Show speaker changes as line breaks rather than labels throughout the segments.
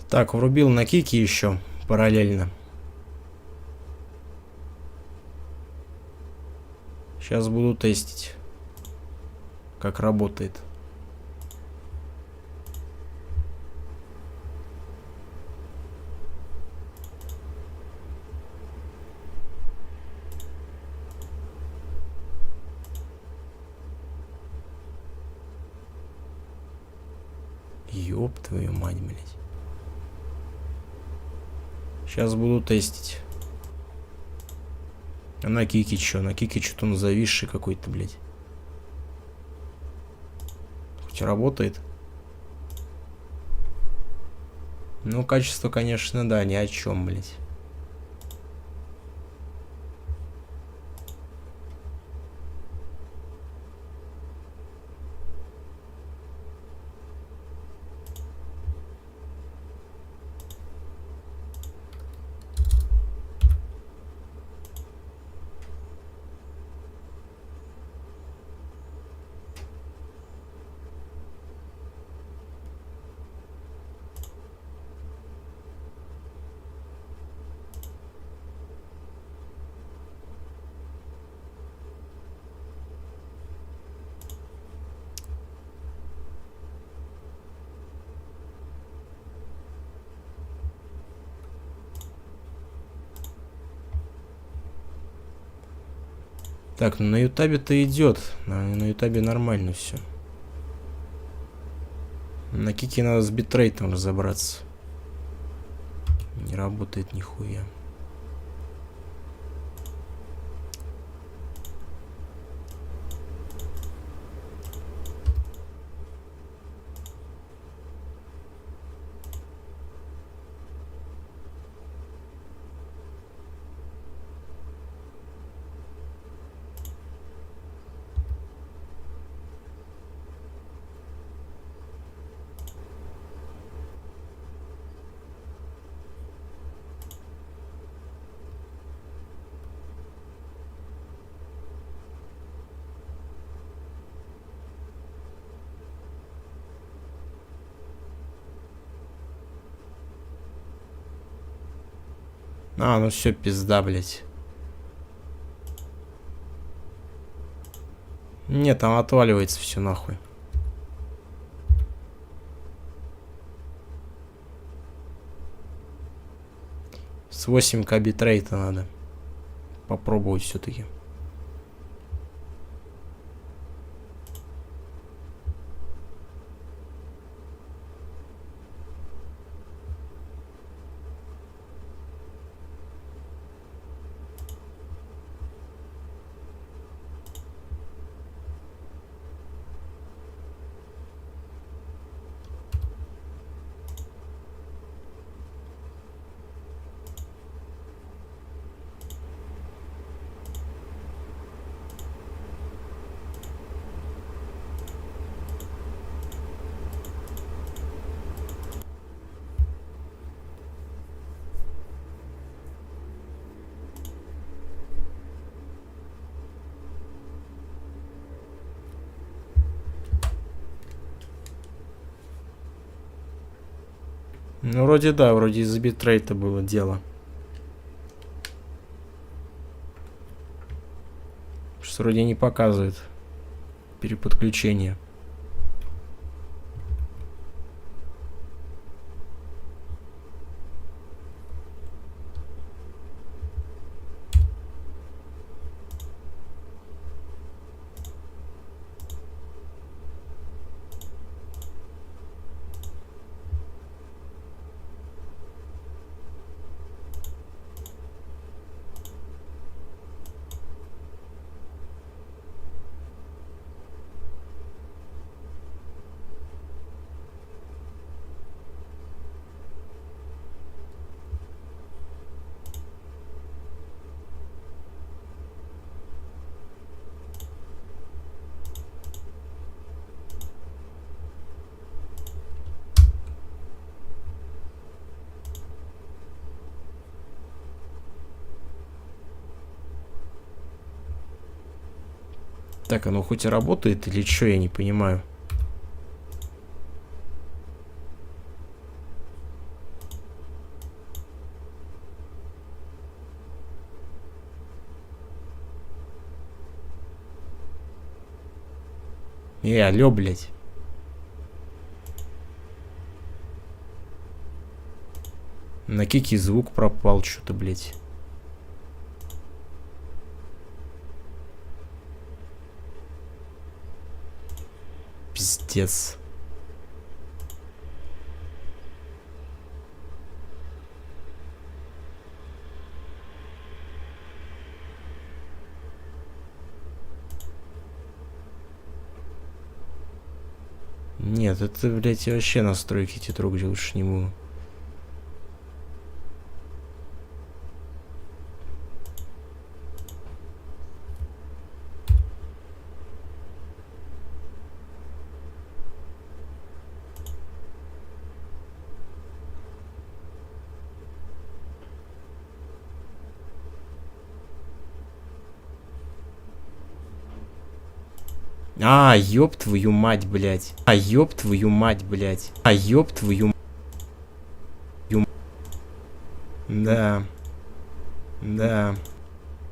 Так, врубил на кики еще параллельно. Сейчас буду тестить, как работает. Ёб твою мать, блядь. Сейчас буду тестить. А на кике что? На кике что-то он зависший какой-то, блядь. Хоть работает. Ну, качество, конечно, да, ни о чем, блядь. Так, ну на ютабе-то идет. На ютабе нормально все. На кике надо с битрейтом разобраться. Не работает нихуя. А, ну все, пизда, блядь. Нет, там отваливается все нахуй. С 8К битрейта надо попробовать все-таки. Ну, вроде да, вроде из-за битрейта было дело. Что вроде не показывает переподключение. Так, оно хоть и работает или что, я не понимаю. Алло, блядь. На кике звук пропал, что-то, блядь. Пиздец. Нет, это, блядь, я вообще настройки эти трогать лучше не буду. Ёб твою мать, блядь. Ёб твою мать, блядь. Ёб твою... Да. Да.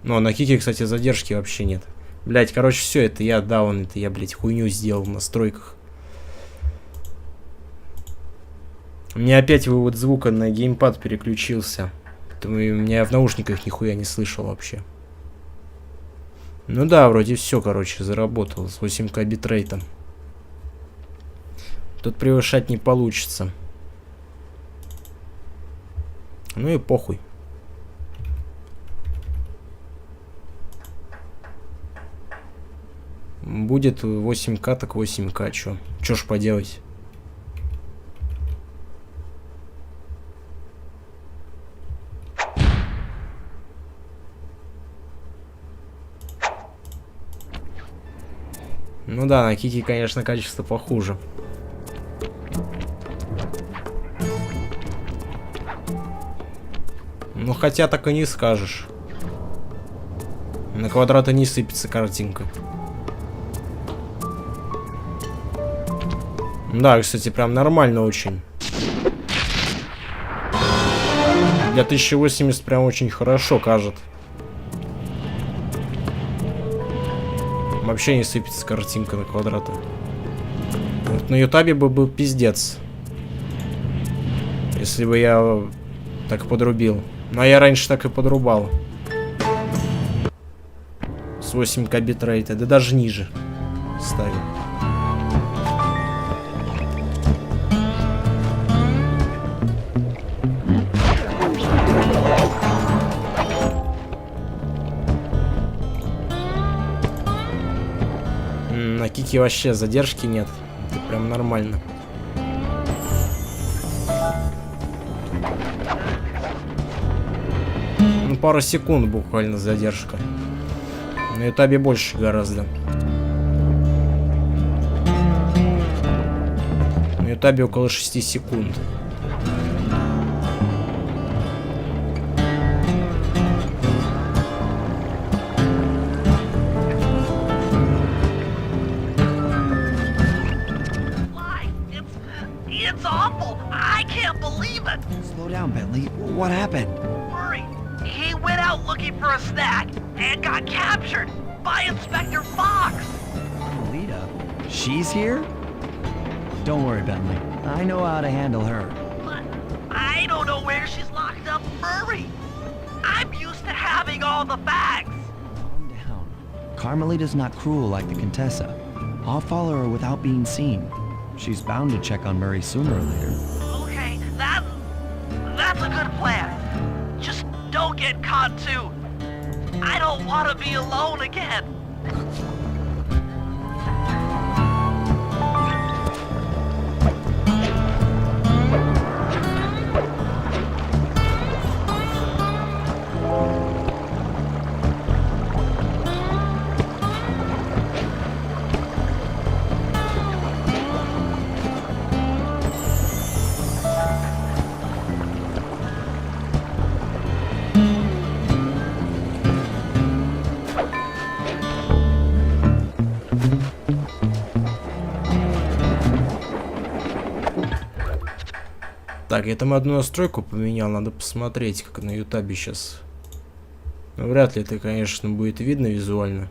Но на кике, кстати, задержки вообще нет. Блядь, короче, все, это я даун, это я, блядь, хуйню сделал в настройках. У меня опять вывод звука на геймпад переключился. Поэтому у меня в наушниках нихуя не слышал вообще. Ну да, вроде все, короче, заработало с 8К битрейтом. Тут превышать не получится. Ну и похуй. Будет 8К, так 8К, чё ж поделать. Ну да, на кике, конечно, качество похуже. Ну хотя так и не скажешь. На квадраты не сыпется картинка. Да, кстати, прям нормально очень. Для 1080 прям очень хорошо кажет. Вообще не сыпется картинка на квадраты. Вот на ютабе бы был пиздец. Если бы я так подрубил. Но я раньше так и подрубал. С 8К битрейта, да даже ниже ставил. На кике вообще задержки нет. Это прям нормально. Ну, пару секунд буквально задержка. На ютабе больше гораздо. На ютабе около 6 секунд.
Slow down, Bentley. What happened?
Murray, he went out looking for a snack and got captured by Inspector Fox.
Lita? She's here? Don't worry, Bentley. I know how to handle her.
But I don't know where she's locked up, Murray. I'm used to having all the facts.
Calm down. Carmelita's not cruel like the Contessa. I'll follow her without being seen. She's bound to check on Murray sooner or later.
Okay, that's a good plan. Just don't get caught too. I don't want to be alone again.
Так, я там одну настройку поменял, надо посмотреть, как на ютабе сейчас. Но вряд ли это, конечно, будет видно визуально.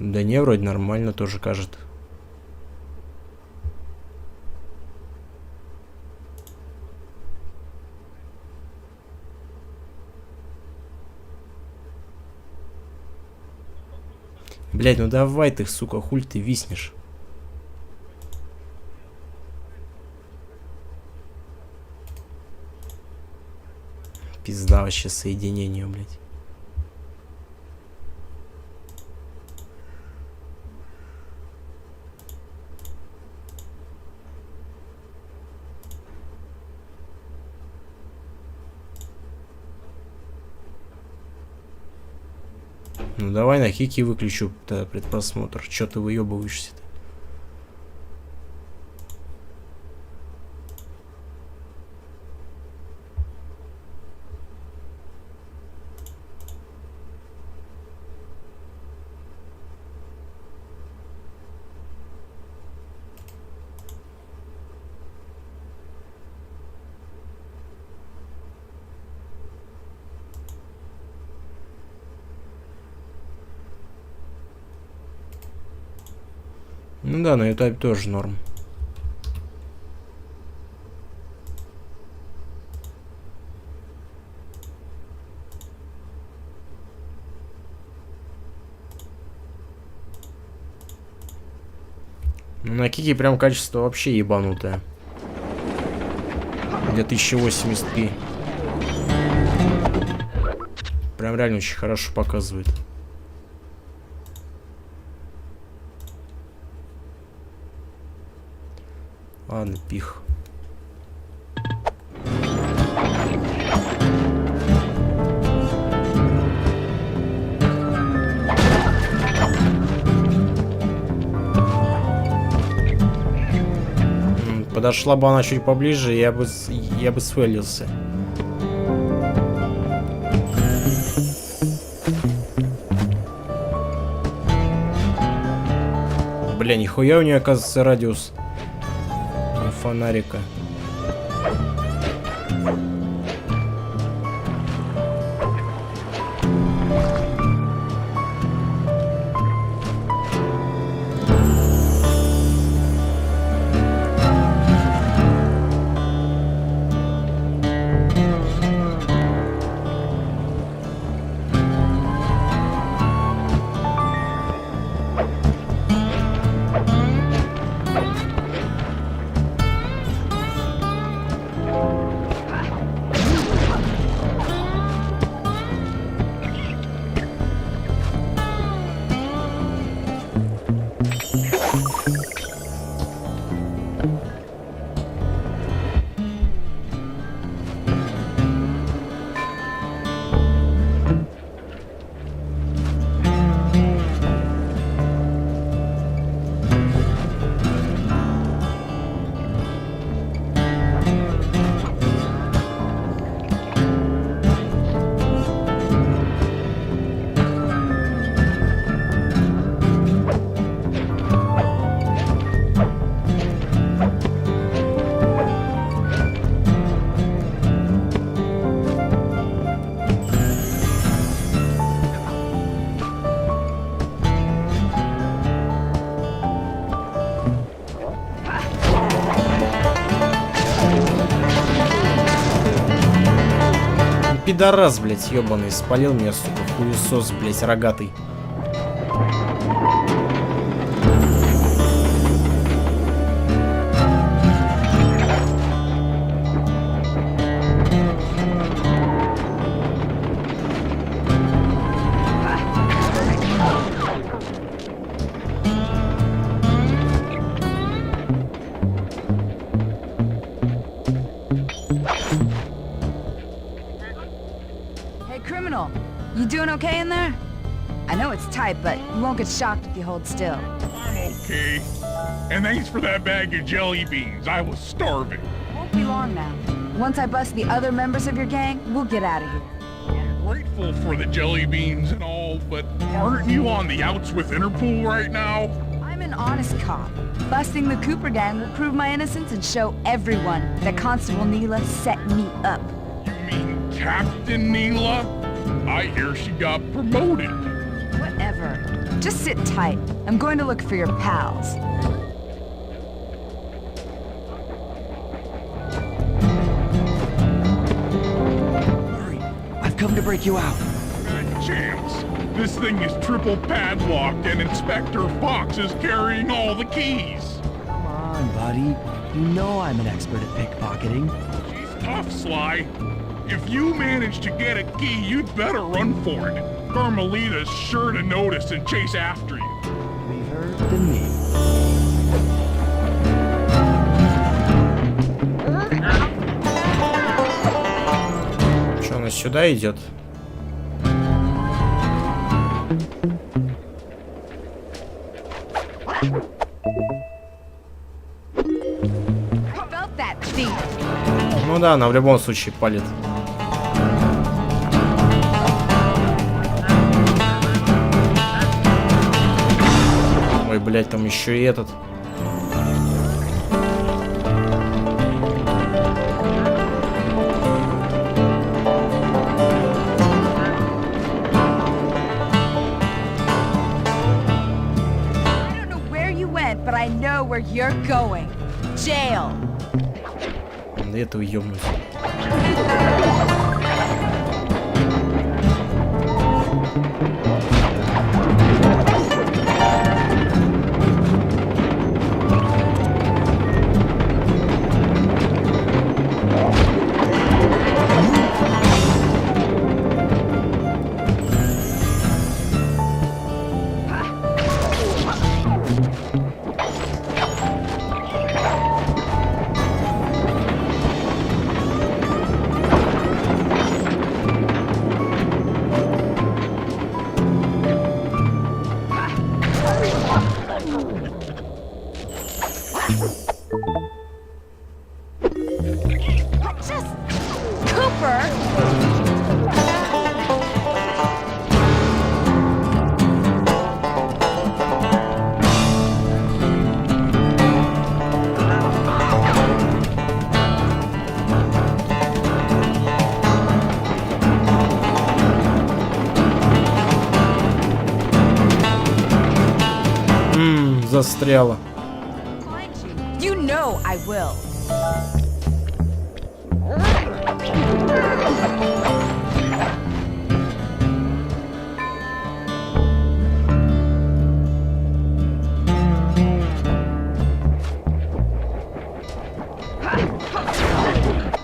Да не, вроде нормально тоже кажется. Блять, ну давай ты, сука, хуль ты виснешь. Пизда вообще соединению, блять. Ну давай на хики выключу предпросмотр. Чё ты выебываешься-то? Ну да, на ютубе тоже норм. Ну, на Кике прям качество вообще ебанутое. Для 1080p. Прям реально очень хорошо показывает. Ладно, пих. Подошла бы она чуть поближе, я бы свалился. Бля, нихуя у нее оказывается радиус фонарика. Пидорас, блять, ебаный, спалил меня, сука, хуесос, блять, рогатый.
Criminal, you doing okay in there? I know it's tight, but you won't get shocked if you hold still.
I'm okay. And thanks for that bag of jelly beans. I was starving.
Won't be long now. Once I bust the other members of your gang, we'll get out of here.
I'm grateful for the jelly beans and all, but aren't you on the outs with Interpol right now?
I'm an honest cop. Busting the Cooper gang will prove my innocence and show everyone that Constable Neela set me up.
You mean Captain Neela? I hear she got promoted.
Whatever. Just sit tight. I'm going to look for your pals.
Hurry, I've come to break you out.
Good chance. This thing is triple padlocked and Inspector Fox is carrying all the keys.
Come on, buddy. You know I'm an expert at pickpocketing.
She's tough, Sly. If you manage to get a key, you'd better run for it. Carmelita's sure to notice and chase after you.
Leave her to me.
Что, она сюда идет?
Felt that thief.
Ну да, она в любом случае палит. Ой, блядь, там еще и этот.
I don't know where you went, but I know where you're going. Jail.
Да этого ёбнуть.
Just... Cooper!
Застряла.
You know I will.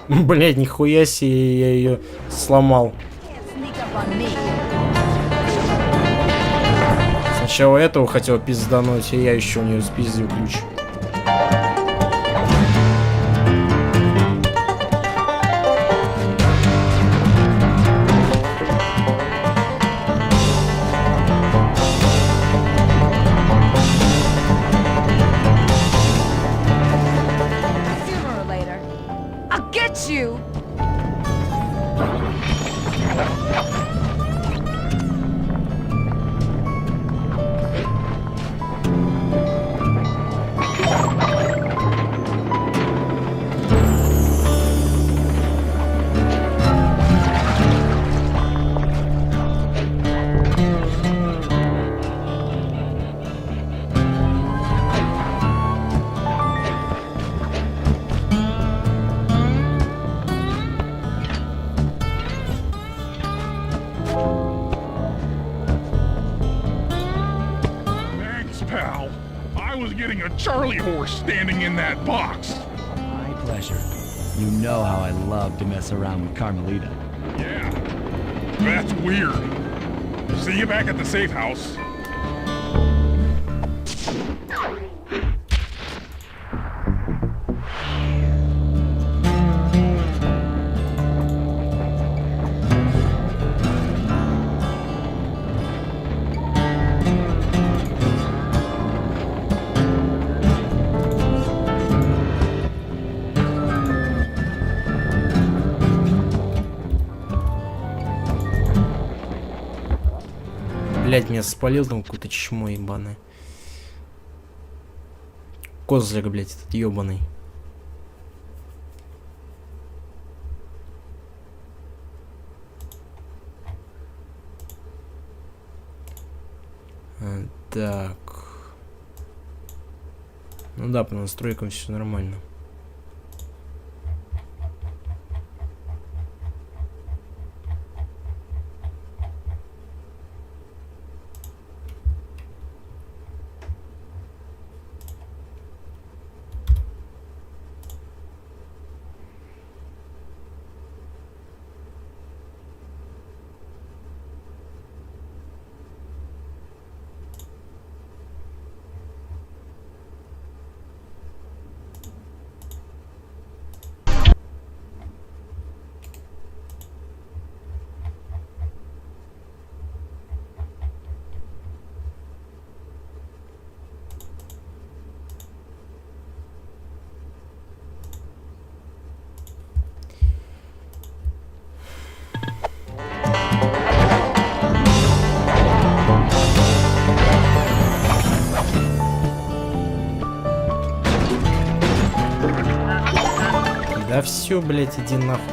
Блять, нихуя себе, я ее сломал.
Sneak up on me.
Сначала этого хотел пиздануть, и я еще у нее спиздил ключ.
Sooner or later, I'll get you.
Thanks, pal. I was getting a Charlie horse standing in that box.
My pleasure. You know how I love to mess around with Carmelita.
Yeah. That's weird. See you back at the safe house.
Блять, меня спалил там какое-то чмо ебаное. Козлик, блять, этот ебаный. Так. Ну да, по настройкам все нормально. Да все, блядь, иди нахуй.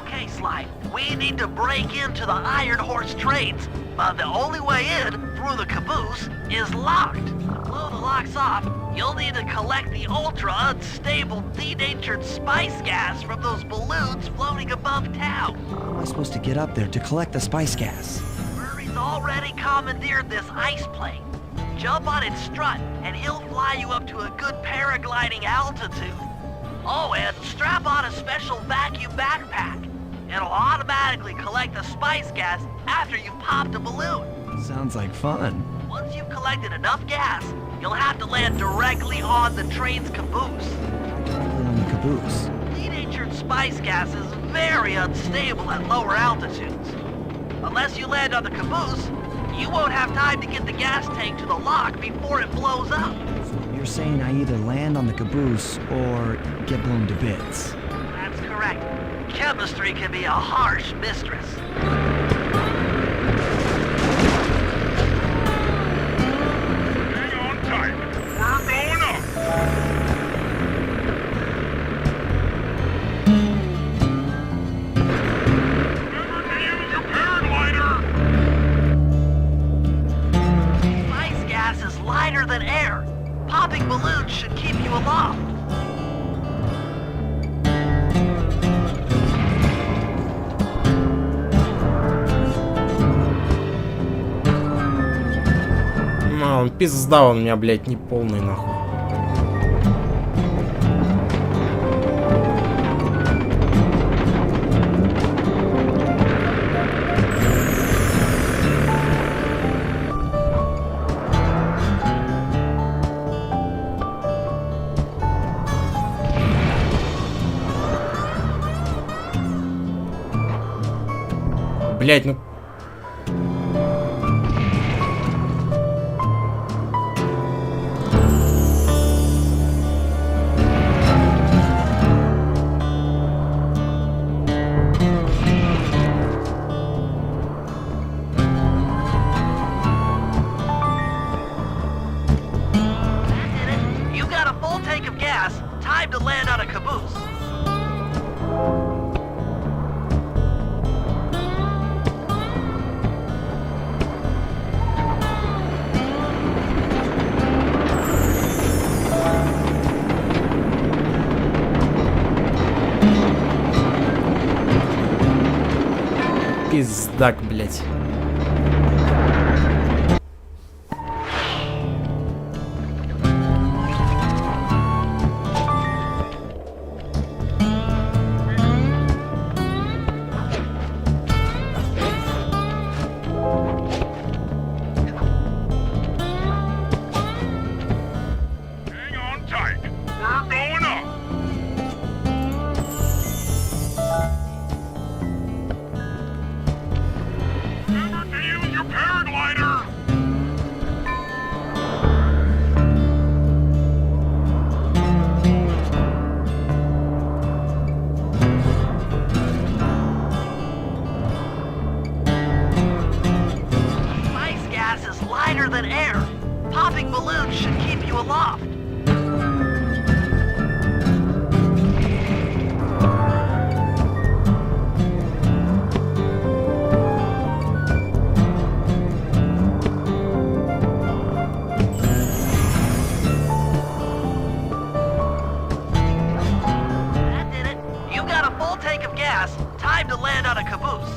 Okay, Sly, we need to break into the Iron Horse trades. The only way in, through the caboose, is locked. Blow the locks off, you'll need to collect the ultra-unstable denatured spice gas from those balloons floating above town.
How am I supposed to get up there to collect the spice gas?
Murray's already commandeered this ice plane. Jump on its strut, and he'll fly you up to a good paragliding altitude. Oh, and strap on a special vacuum backpack. It'll automatically collect the spice gas after you've popped a balloon.
Sounds like fun.
Once you've collected enough gas, you'll have to land directly on the train's caboose.
Directly on the caboose.
Denatured spice gas is very unstable at lower altitudes. Unless you land on the caboose, you won't have time to get the gas tank to the lock before it blows up.
You're saying I either land on the caboose or get blown to bits.
That's correct. Chemistry can be a harsh mistress.
Hang on tight. We're going up. Remember to use your paraglider.
Spice gas is lighter than air. Popping balloons should keep you aloft.
Ну, он пизда, он у меня, блядь, не полный, нахуй. Блядь, ну...
You got a full tank of gas. Time to land on a caboose.
Пиздак, блядь.
land on a caboose.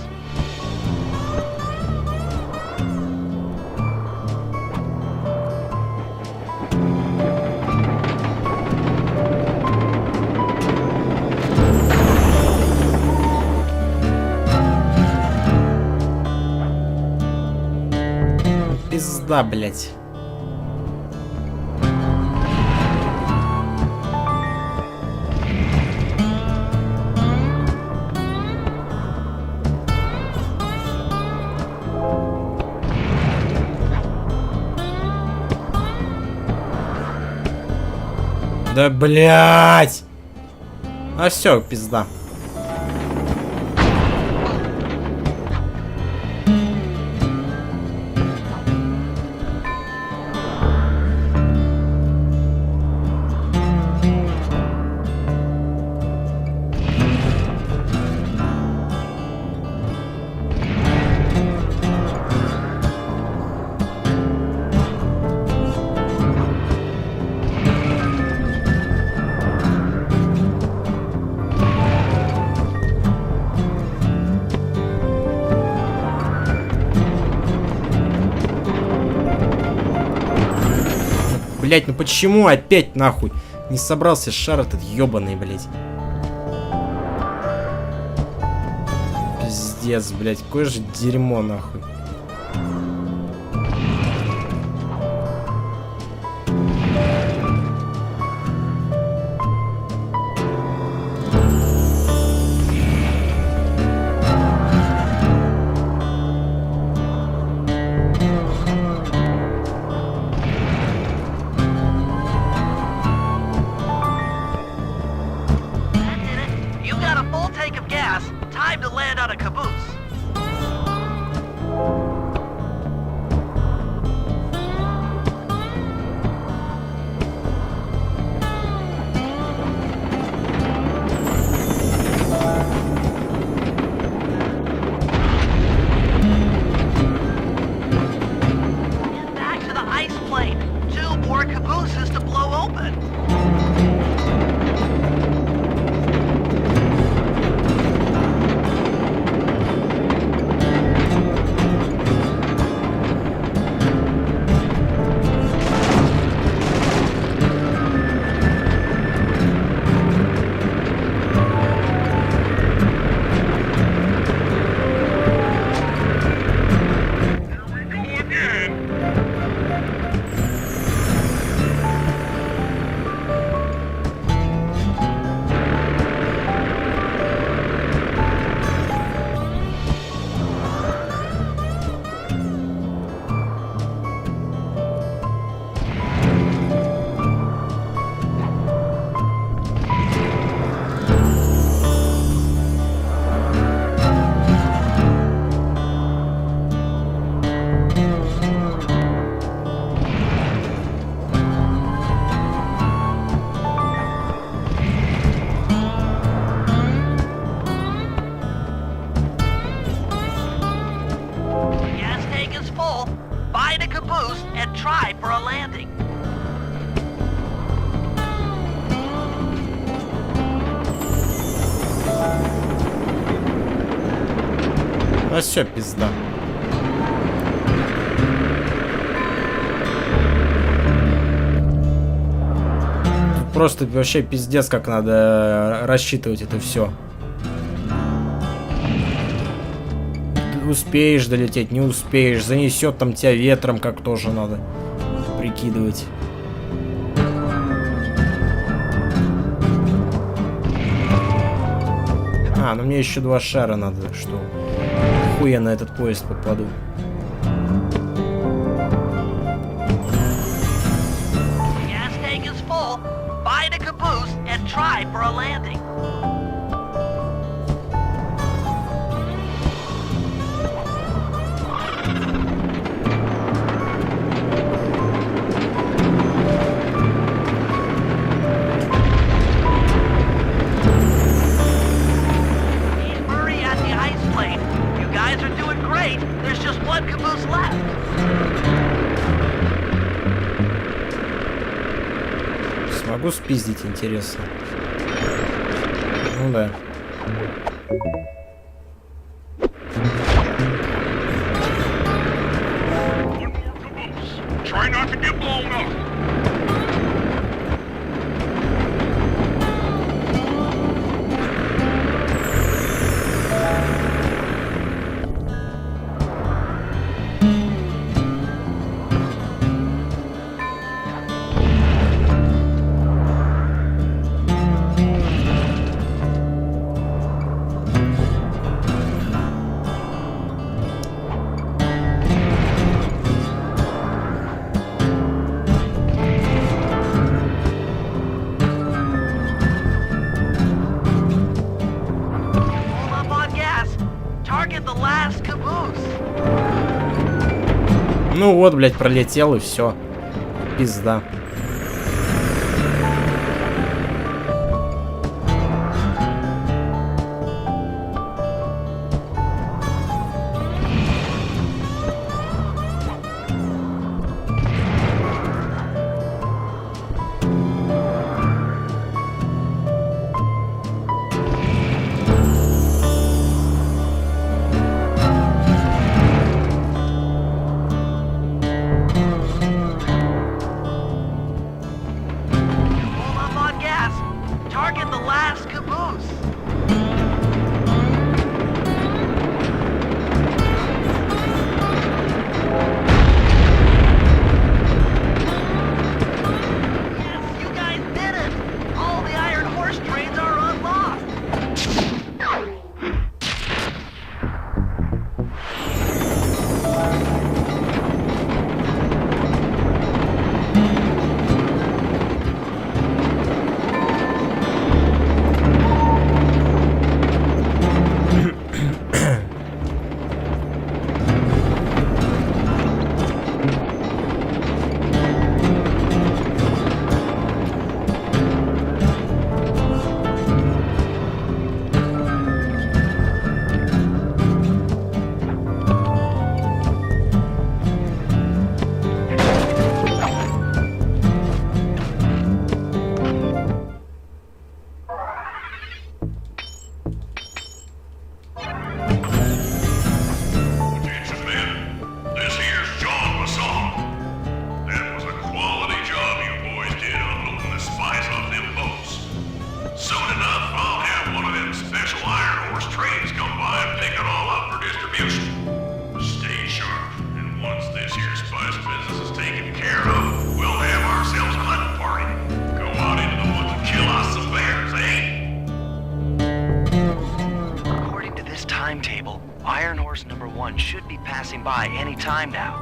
Пизда, блять. Да блять! А все, пизда. Блять, ну почему опять нахуй не собрался шар этот ёбаный, блять? Пиздец, блять, какое же дерьмо нахуй.
You got a full tank of gas. Time to land on a caboose. Get back to the ice plane. 2 more cabooses to blow open.
Go again.
Gas tank is full. Find a caboose and try for a landing.
А все, пизда. Тут просто вообще пиздец, как надо рассчитывать это все. Успеешь долететь, не успеешь, занесет там тебя ветром, как тоже надо прикидывать. А, ну мне еще 2 шара надо, что хуй я на этот поезд попаду.
Gas tank is full. Find a caboose and try for a landing. Keep Murray at the ice plane. You guys are doing great. There's just 1 caboose left.
Смогу спиздить, интересно. Ну да. Ну вот, блядь, пролетел и все. Пизда.
Hold up on gas. Target the last caboose. Yes, you guys did it. All the Iron Horse trains are unlocked.
Attention men, this here's John Masson. That was a quality job you boys did unloading the spice off them boats. Soon enough, I'll have one of them special Iron Horse trains come by and pick it all up for distribution. Stay sharp, and once this here spice business is taken care of, we'll have ourselves a hunting party. Go out into the woods and kill us some bears, eh?
According to this timetable, Iron Horse number 1 should be passing by any time now.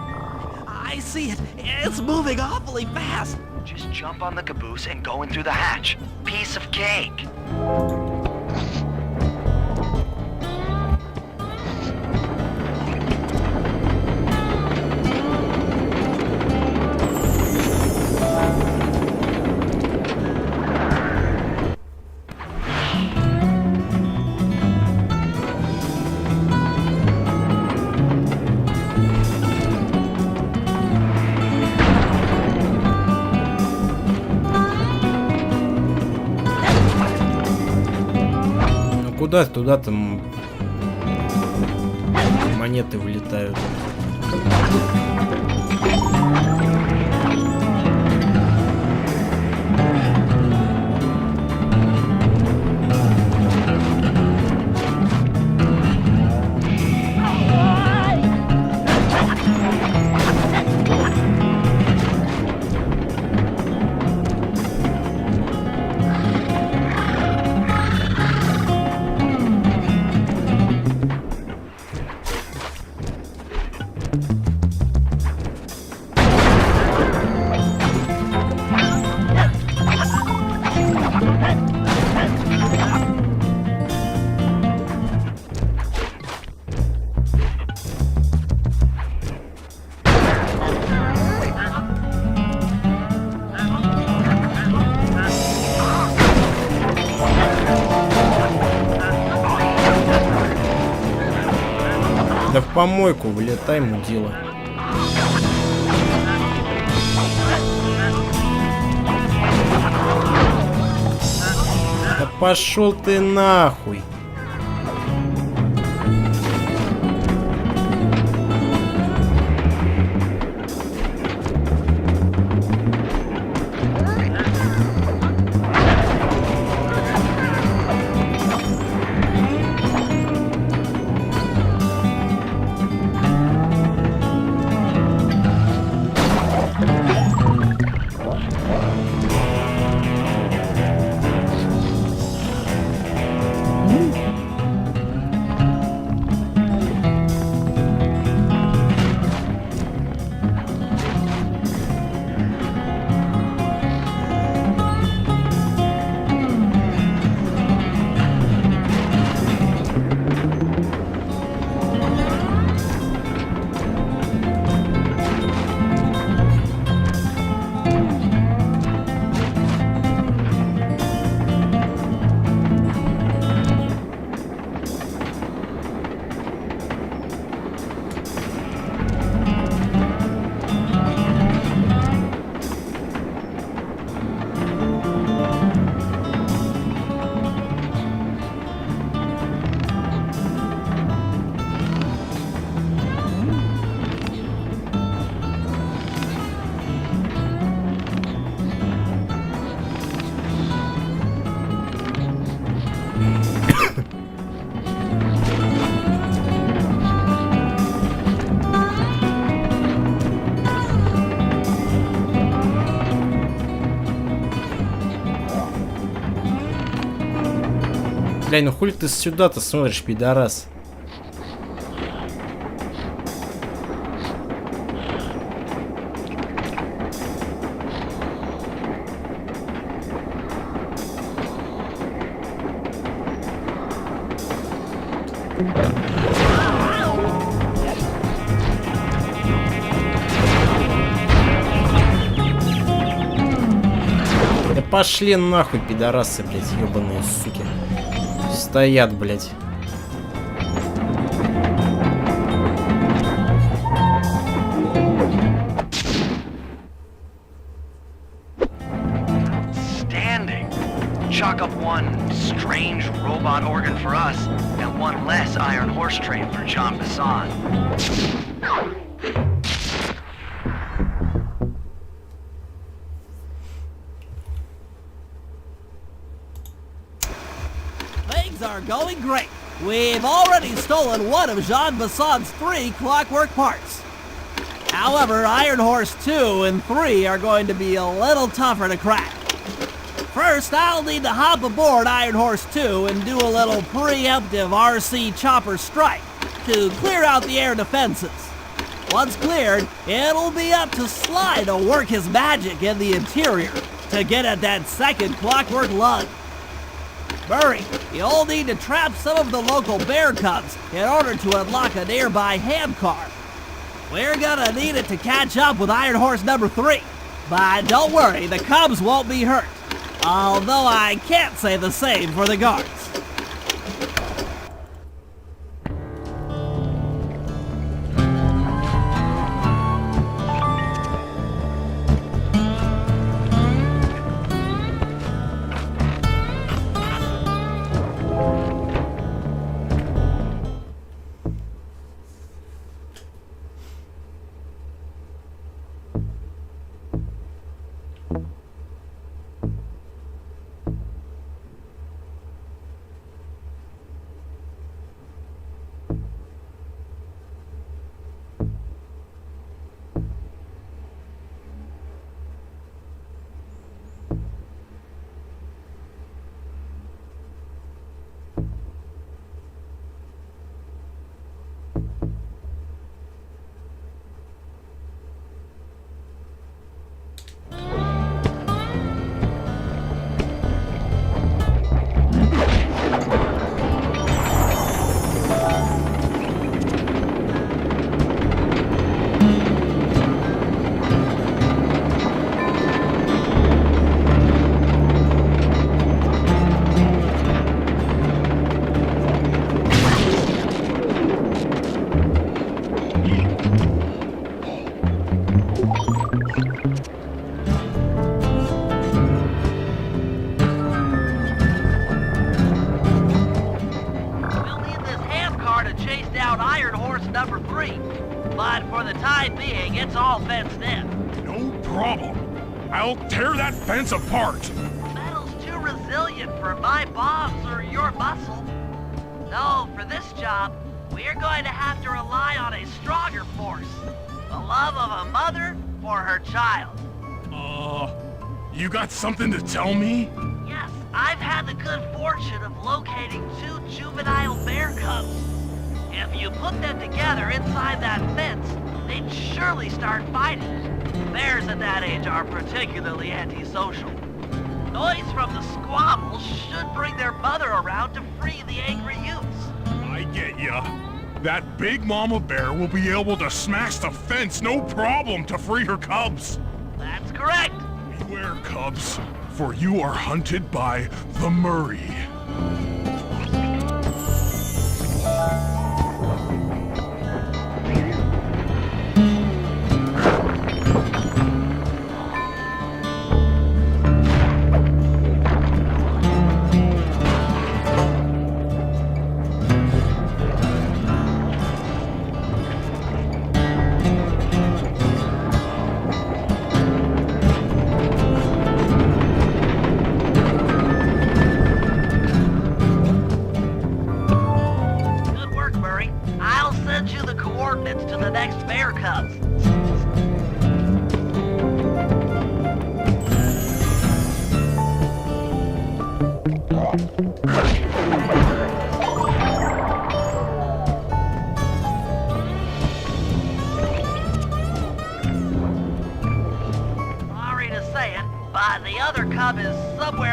I see it. It's moving awfully fast.
Just jump on the caboose and go in through the hatch. Piece of cake.
Ну куда туда там монеты влетают? Да в помойку влетай, мудила. Да пошел ты нахуй. Блядь, ну хули ты сюда-то смотришь, пидорас? Да пошли нахуй, пидорасы, блядь, ебаные суки. Стоят, блядь.
Standing. Chalk up one strange robot organ for us, and one less Iron Horse train for John Bassan.
Things are going great. We've already stolen one of Jean Bassan's 3 clockwork parts. However, Iron Horse 2 and 3 are going to be a little tougher to crack. First, I'll need to hop aboard Iron Horse 2 and do a little preemptive RC chopper strike to clear out the air defenses. Once cleared, it'll be up to Sly to work his magic in the interior to get at that second clockwork lug. Murray, you'll need to trap some of the local bear cubs in order to unlock a nearby ham car. We're gonna need it to catch up with Iron Horse number 3. But don't worry, the cubs won't be hurt. Although I can't say the same for the guards. But for the time being, it's all fenced in.
No problem. I'll tear that fence apart.
Metal's too resilient for my bombs or your muscle. No, for this job, we're going to have to rely on a stronger force. The love of a mother for her child.
You got something to tell me?
Yes, I've had the good fortune of locating 2 juvenile bear cubs. If you put them together inside that fence, they'd surely start fighting. Bears at that age are particularly antisocial. Noise from the squabbles should bring their mother around to free the angry youths.
I get ya. That big mama bear will be able to smash the fence no problem to free her cubs.
That's correct.
Beware, cubs, for you are hunted by the Murray.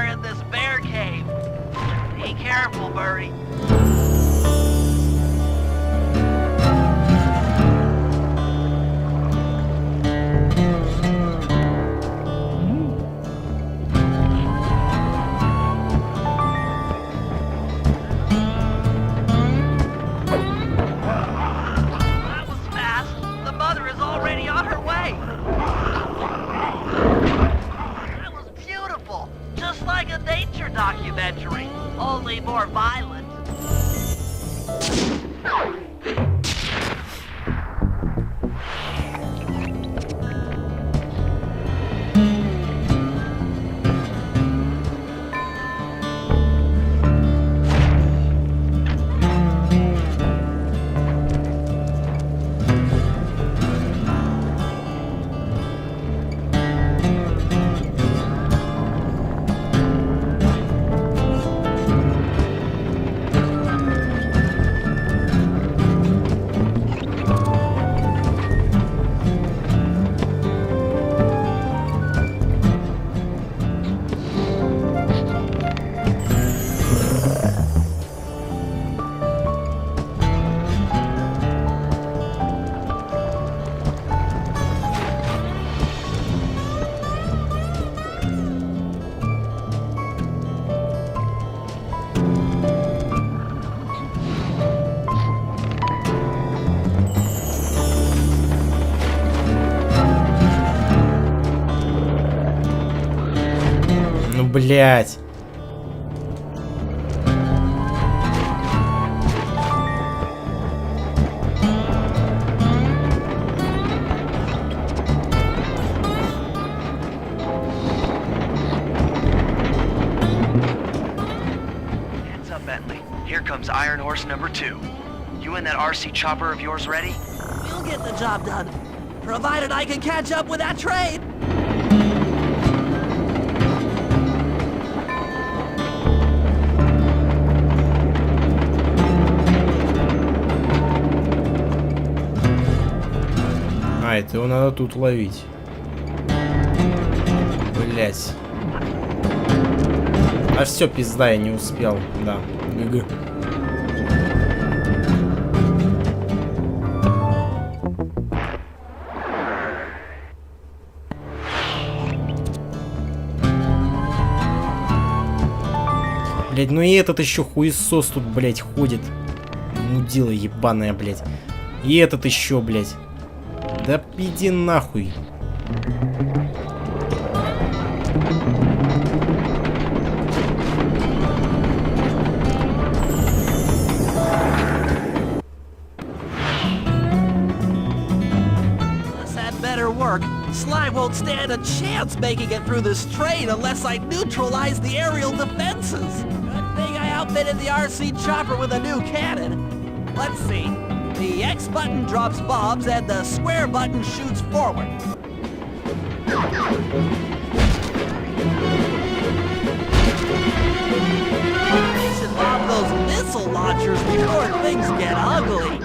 somewhere in this bear cave. Be careful, Murray. That was fast. The mother is already on her way. That was beautiful. Just like a nature documentary, only more violent.
Ну, блядь.
Heads up, Bentley. Here comes Iron Horse number 2. You and that RC chopper of yours ready?
You'll get the job done, provided I can catch up with that train.
А, это его надо тут ловить. Блять. А все, пизда, я не успел. Да. ГГ. Блять, ну и этот еще хуесос тут, блять, ходит. Мудила ебаная, блять. И этот еще, блять. Да иди нахуй.
This had better work. Sly won't stand a chance making it through this train unless I neutralize the aerial defenses. Good thing I outfitted the RC chopper with a new cannon. Let's see. The X button drops bombs and the square button shoots forward. They should lob those missile launchers before things get ugly.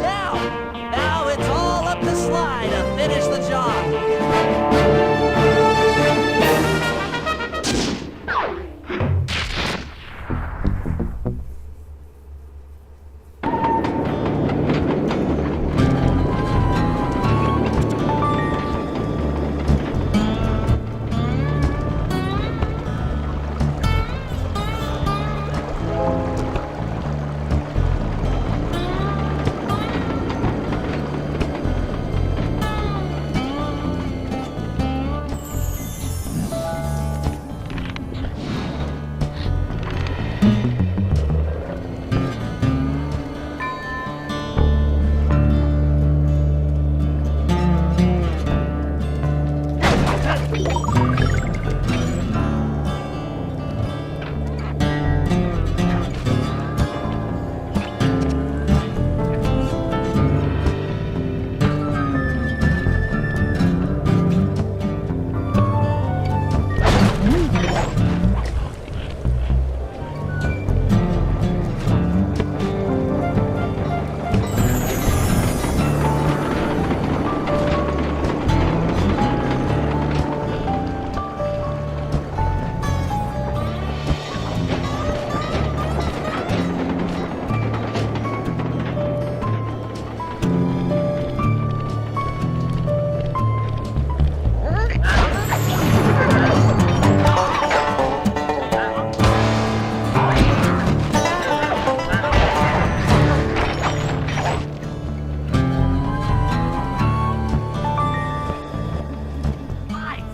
Now it's all up to Sly to finish the job.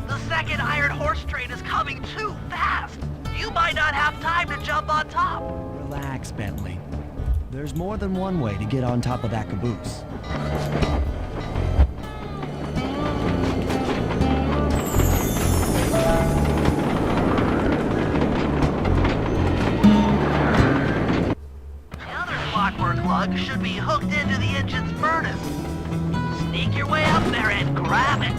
The second Iron Horse train is coming too fast. You might not have time to jump on top.
Relax, Bentley. There's more than one way to get on top of that caboose.
The other clockwork lug should be hooked into the engine's furnace. Sneak your way up there and grab it.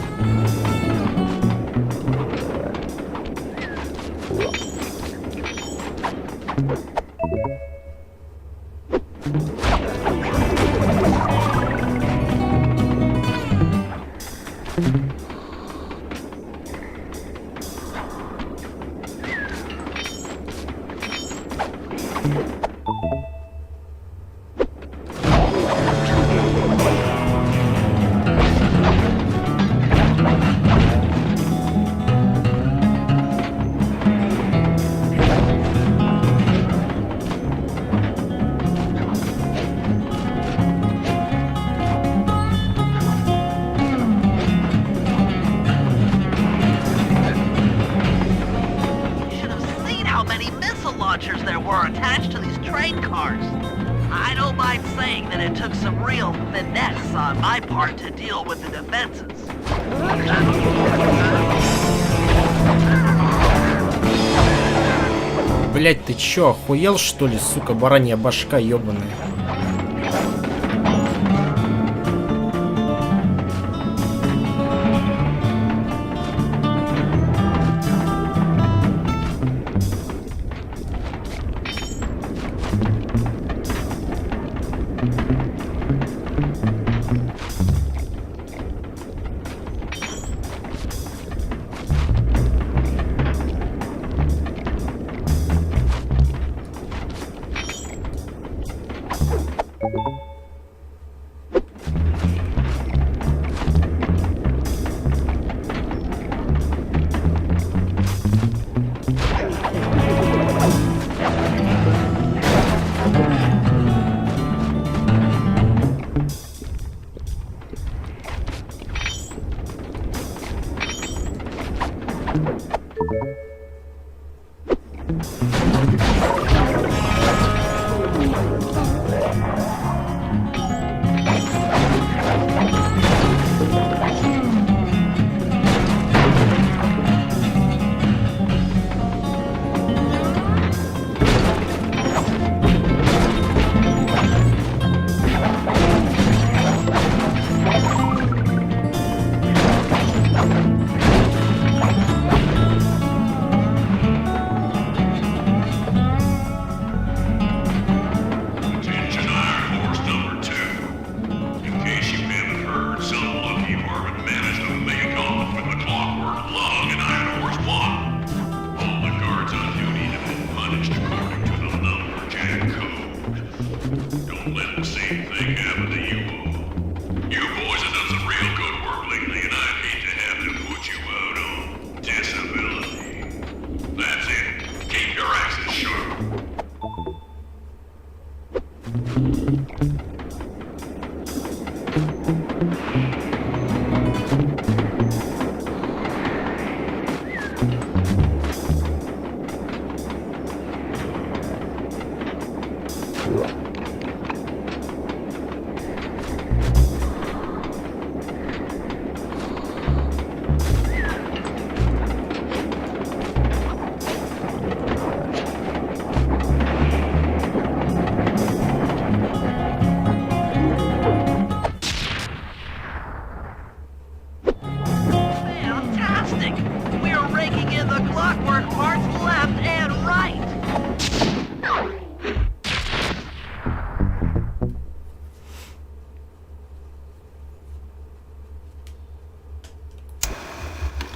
Launchers there were attached to these train cars. I don't mind saying that it took some real finesse on my part to deal with the defenses.
Блять, ты чё, охуел что ли, сука, баранья башка ёбаная?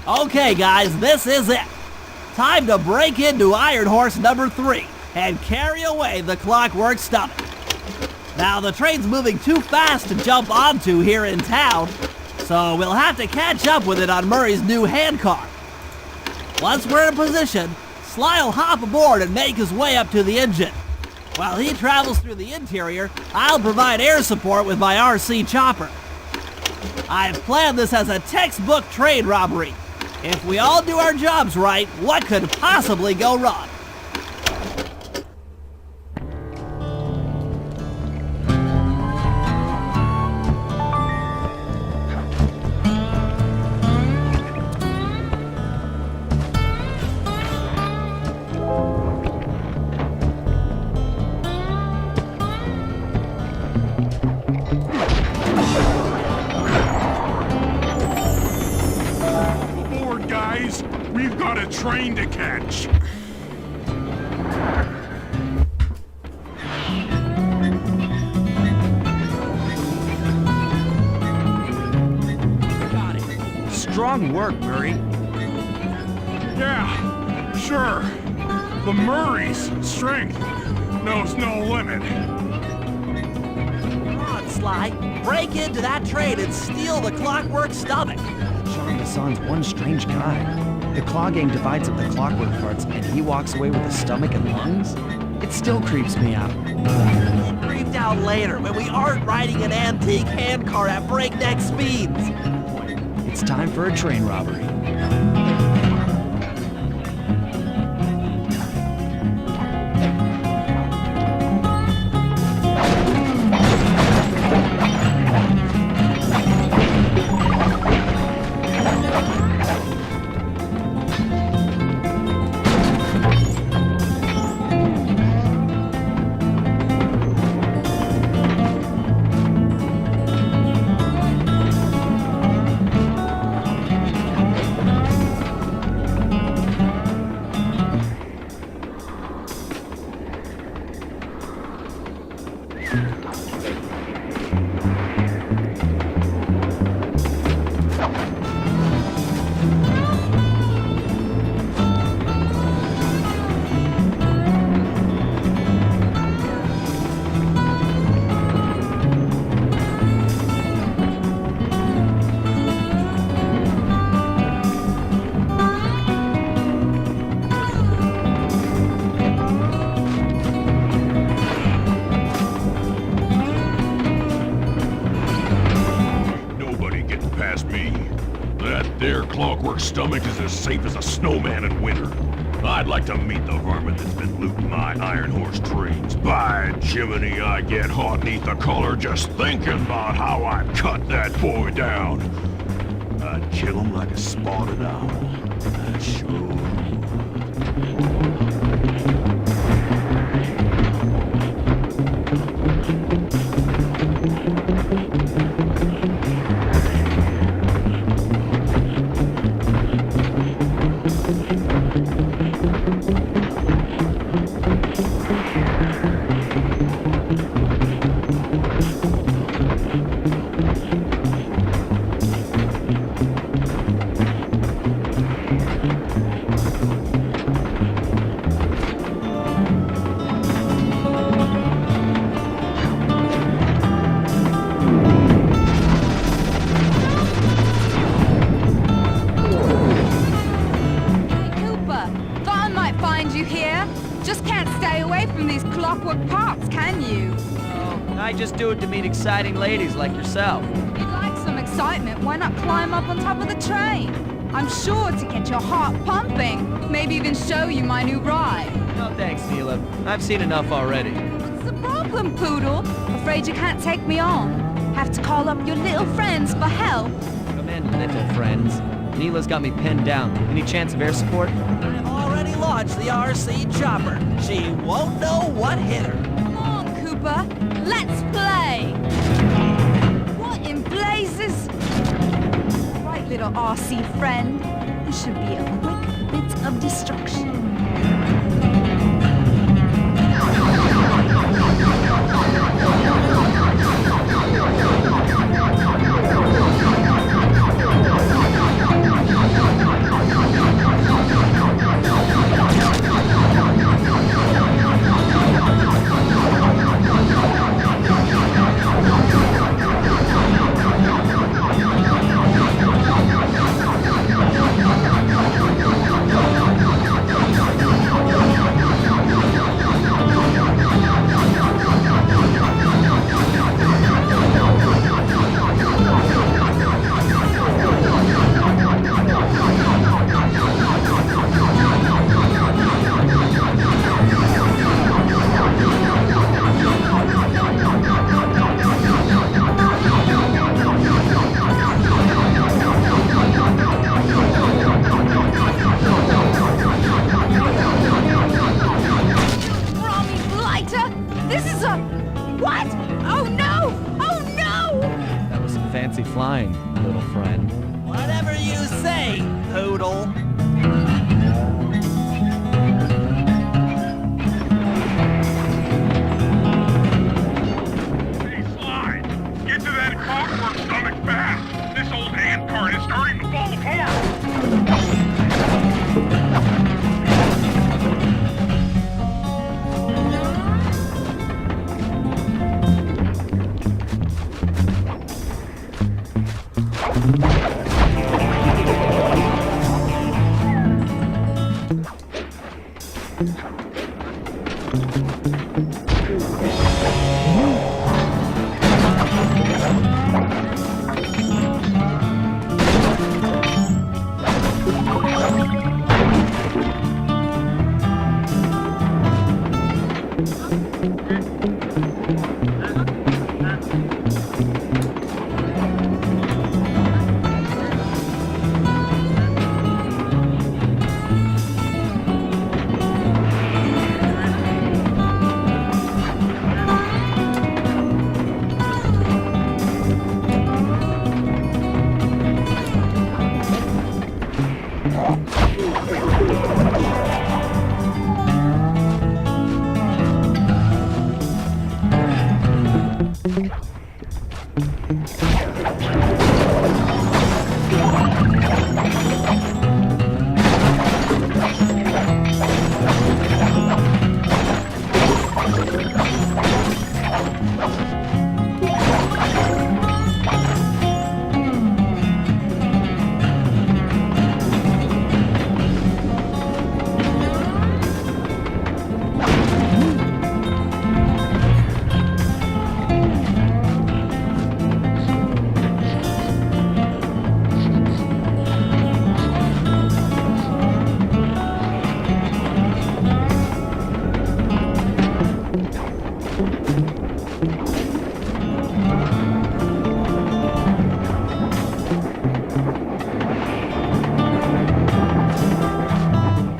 Okay, guys, this is it. Time to break into Iron Horse number 3 and carry away the Clockwork Stomach. Now, the train's moving too fast to jump onto here in town, so we'll have to catch up with it on Murray's new handcar. Once we're in position, Sly'll hop aboard and make his way up to the engine. While he travels through the interior, I'll provide air support with my RC chopper. I've planned this as a textbook train robbery. If we all do our jobs right, what could possibly go wrong?
Aboard, guys. We've got a train to catch.
Got it. Strong work, Murray.
Yeah, sure. The Murray's strength knows no limit.
Come on, Sly. Break into that train and steal the Clockwork Stomach.
Jean Besson's one strange guy. The Claw Gang divides up the clockwork parts and he walks away with the stomach and lungs? It still creeps me out.
Creeped out later when we aren't riding an antique handcar at breakneck speeds.
It's time for a train robbery.
Nobody getting past me. That there Clockwork Stomach is as safe as a snowman in winter. I'd like to meet the varmint that's been looting my Iron Horse trains. By Jiminy, I get hot neath the collar just thinking about how I'd cut that boy down. I'd kill him like a spotted owl. I'd sure.
Clockwork Parks, can you?
Oh, I just do it to meet exciting ladies like yourself.
If you'd like some excitement, why not climb up on top of the train? I'm sure to get your heart pumping. Maybe even show you my new ride.
No thanks, Neela. I've seen enough already.
What's the problem, Poodle? Afraid you can't take me on? Have to call up your little friends for help?
Come in, little friends. Neela's got me pinned down. Any chance of air support?
I've already launched the RC chopper. She won't know what hit her.
Come on, Cooper. Let's play. What in blazes? Right, little RC friend. This should be a quick bit of destruction.
fancy flying, little friend.
Whatever you say, Poodle.
Hey, Sly, get to that clockwork stomach fast. This old ant cart is starting to fall apart.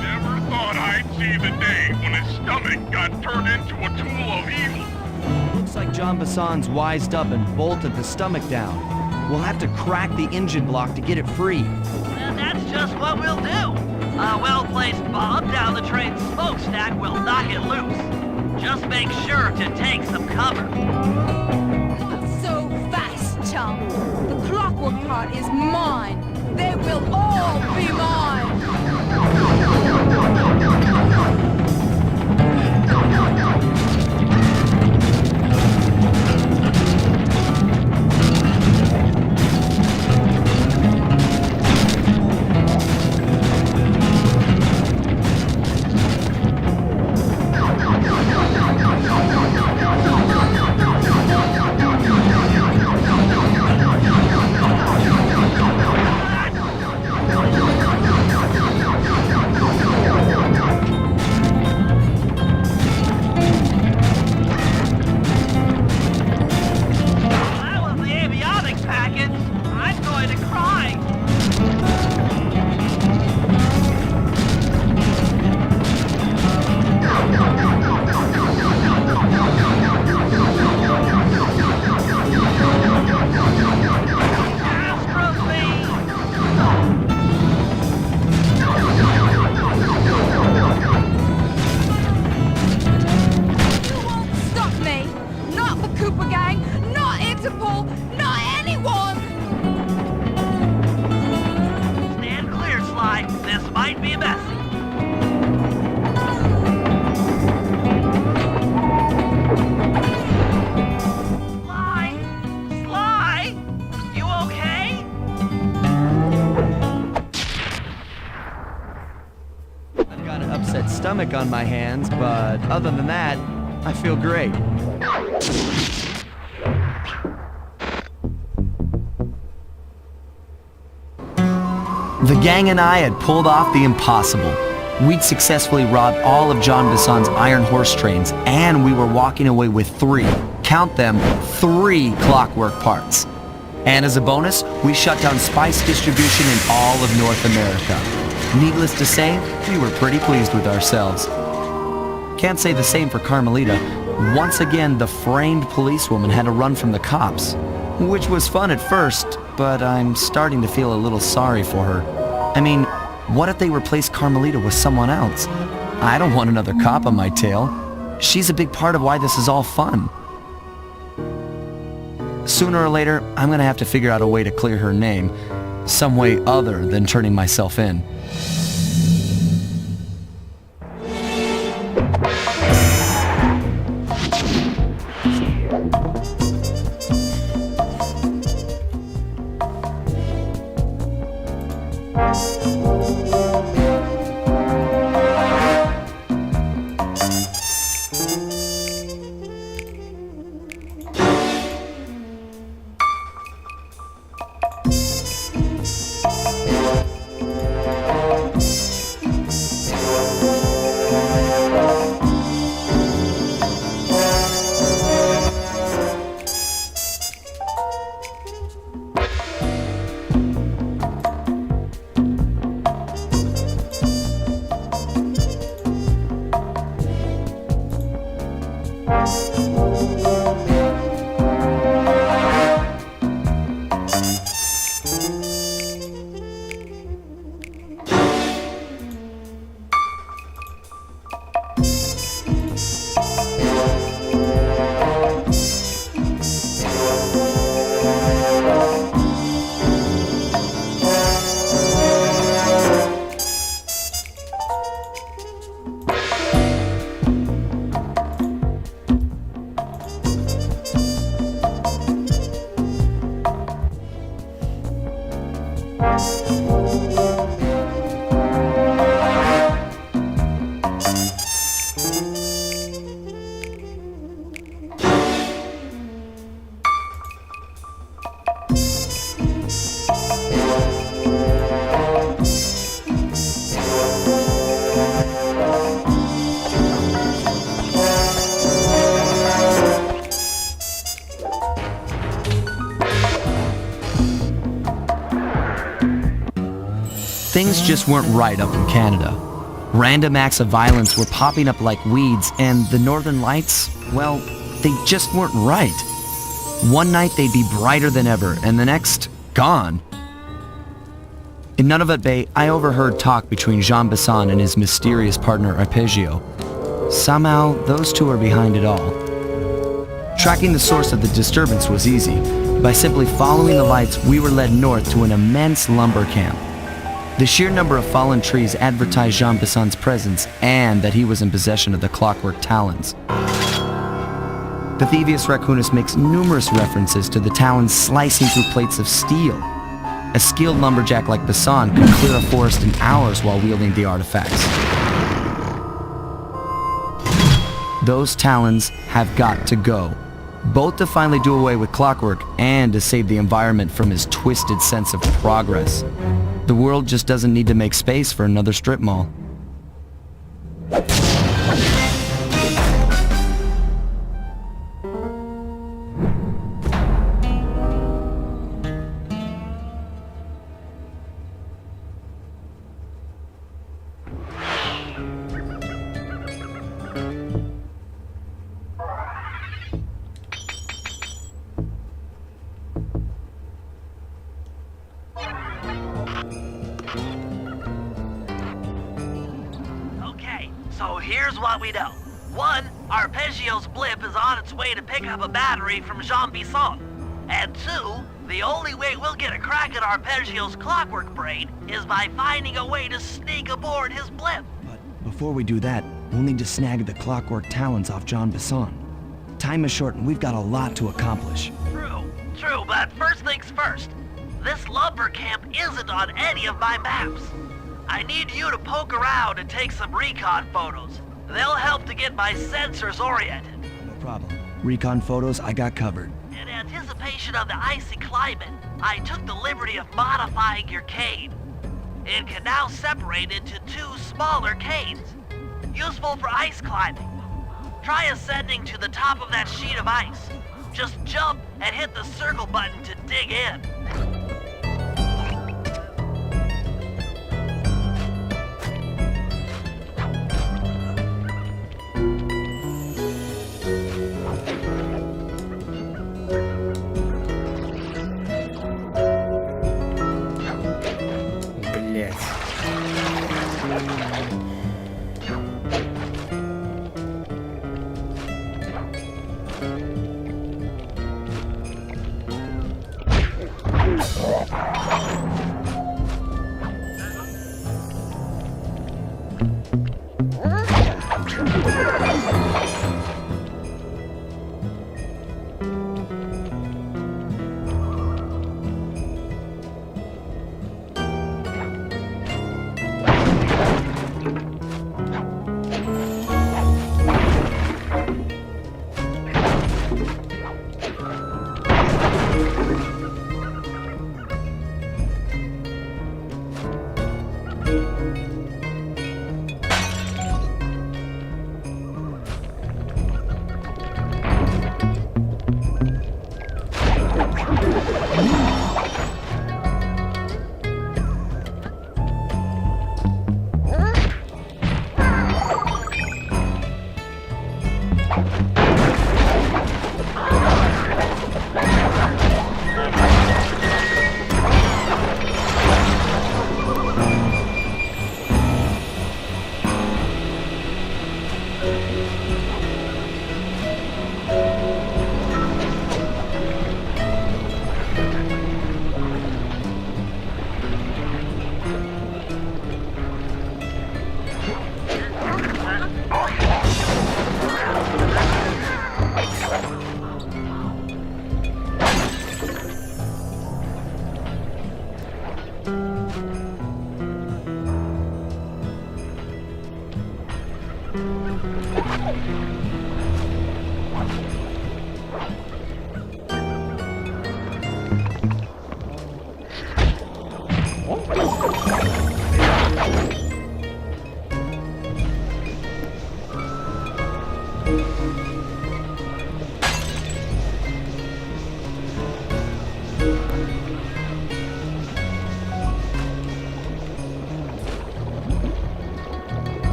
Never thought I'd see the day when his stomach got turned into a tool of evil.
Looks like John Bassan's wised up and bolted the stomach down. We'll have to crack the engine block to get it free.
And that's just what we'll do. A well-placed bomb down the train's smokestack will knock it loose. Just make sure to take some cover.
Not so fast, chum. The clockwork part is mine. They will all be mine.
That was the avionics package. I'm going to cry. Astrophy.
You won't stop me. Not the Cooper Gang. Not Interpol. Not anyone.
Stand clear, Sly. This might be messy. Sly? Sly? You okay?
I've got an upset stomach on my hands, but other than that, I feel great. The gang and I had pulled off the impossible. We'd successfully robbed all of John Bassan's Iron Horse trains, and we were walking away with count them, 3 clockwork parts. And as a bonus, we shut down spice distribution in all of North America. Needless to say, we were pretty pleased with ourselves. Can't say the same for Carmelita. Once again, the framed policewoman had to run from the cops. which was fun at first, but I'm starting to feel a little sorry for her. I mean, what if they replace Carmelita with someone else? I don't want another cop on my tail. She's a big part of why this is all fun. Sooner or later, I'm gonna have to figure out a way to clear her name, some way other than turning myself in. Things just weren't right up in Canada. Random acts of violence were popping up like weeds, and the Northern Lights, well, they just weren't right. One night they'd be brighter than ever, and the next, gone. In Nunavut Bay, I overheard talk between Jean Bisson and his mysterious partner Arpeggio. Somehow, those two are behind it all. Tracking the source of the disturbance was easy. By simply following the lights, we were led north to an immense lumber camp. The sheer number of fallen trees advertised Jean Bisson's presence and that he was in possession of the clockwork talons. Bathybius Raccoonus makes numerous references to the talons slicing through plates of steel. A skilled lumberjack like Bisson could clear a forest in hours while wielding the artifacts. Those talons have got to go, both to finally do away with clockwork and to save the environment from his twisted sense of progress. The world just doesn't need to make space for another strip mall.
So here's what we know. 1, Arpeggio's blip is on its way to pick up a battery from Jean Bisson. And 2, the only way we'll get a crack at Arpeggio's clockwork brain is by finding a way to sneak aboard his blip.
But before we do that, we'll need to snag the clockwork talons off Jean Bisson. Time is short and we've got a lot to accomplish.
True, but first things first. This lumber camp isn't on any of my maps. I need you to poke around and take some recon photos. They'll help to get my sensors oriented.
No problem. Recon photos, I got covered.
In anticipation of the icy climate, I took the liberty of modifying your cane. It can now separate into 2 smaller canes, useful for ice climbing. Try ascending to the top of that sheet of ice. Just jump and hit the circle button to dig in.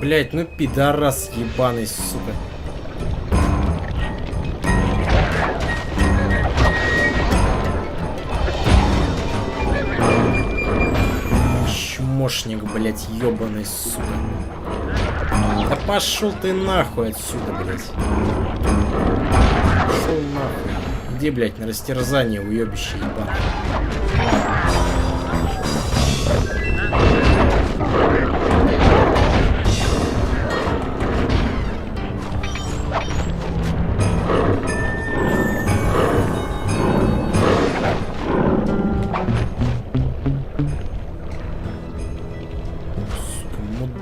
Блять, ну пидорас ебаный, сука. Чмошник, блять, ебаный, сука. Да пошел ты нахуй отсюда, блять. Пошел нахуй. Где, блять, на растерзание, уебище ебаное.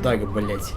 Так, блять.